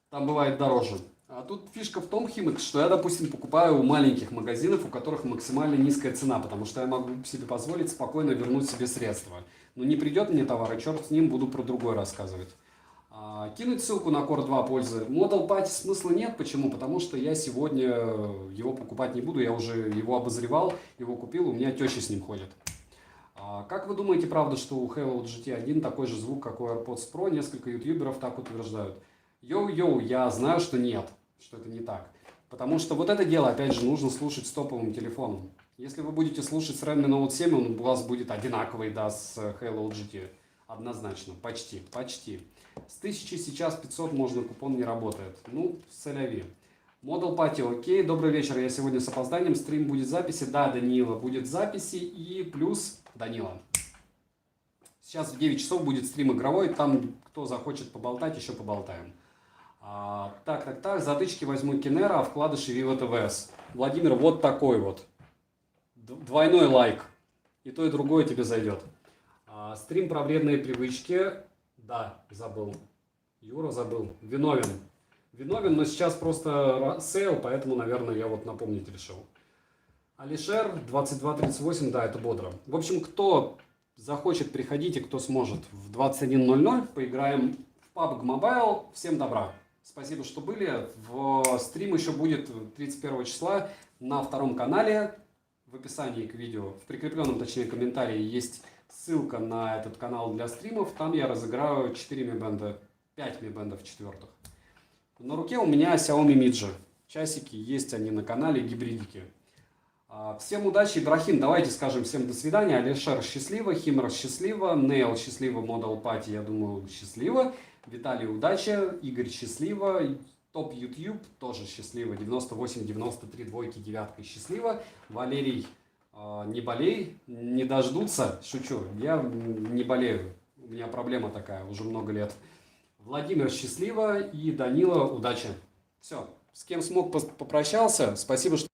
там бывает дороже. А тут фишка в том, Химекс, что я, допустим, покупаю у маленьких магазинов, у которых максимально низкая цена, потому что я могу себе позволить спокойно вернуть себе средства. Но не придет мне товар, и черт с ним, буду про другой рассказывать. Кинуть ссылку на Core 2 пользы. Model Party смысла нет. Почему? Потому что я сегодня его покупать не буду, я уже его обозревал, его купил, у меня теща с ним ходит. Как вы думаете, правда, что у Halo GT1 такой же звук, как у AirPods Pro? Несколько ютуберов так утверждают. Йоу-йоу, я знаю, что нет, что это не так. Потому что вот это дело, опять же, нужно слушать с топовым телефоном. Если вы будете слушать с Redmi Note 7, он у вас будет одинаковый, да, с Halo GT. Однозначно, почти, почти. С 1000 сейчас 500 можно, купон не работает. Ну, соляви. Model Party, окей. Добрый вечер, я сегодня с опозданием. Стрим будет в записи. Да, Данила, будет в записи. И плюс Данила. Сейчас в 9 часов будет стрим игровой. Там, кто захочет поболтать, еще поболтаем. Так. Затычки возьму Кинера, а вкладыши Vivo TVS. Владимир, вот такой вот. Двойной лайк. И то, и другое тебе зайдет. Стрим про вредные привычки. Да, забыл. Юра забыл. Виновен. Виновен, но сейчас просто сейл, поэтому, наверное, я вот напомнить решил. Алишер, 22:38, да, это бодро. В общем, кто захочет, приходите, кто сможет. В 21:00 поиграем в PUBG Mobile. Всем добра. Спасибо, что были. Стрим еще будет 31 числа на втором канале. В описании к видео, в прикрепленном, точнее, комментарии есть ссылка на этот канал для стримов. Там я разыграю 4 Mi Band, 5 Mi Band четвертых. На руке у меня Xiaomi Midge. Часики есть они на канале, гибридики. Всем удачи, Ибрахим. Давайте скажем всем до свидания. Алишер счастливо, Химер счастливо, Нейл счастливо, Model Party, я думаю, счастливо. Виталий удача, Игорь счастливо, Топ YouTube тоже счастливо, 98, 93, двойки, девятка счастливо. Валерий, не болей, не дождутся, шучу, я не болею, у меня проблема такая уже много лет. Владимир счастливо и Данила удачи. Все, с кем смог попрощался, спасибо, что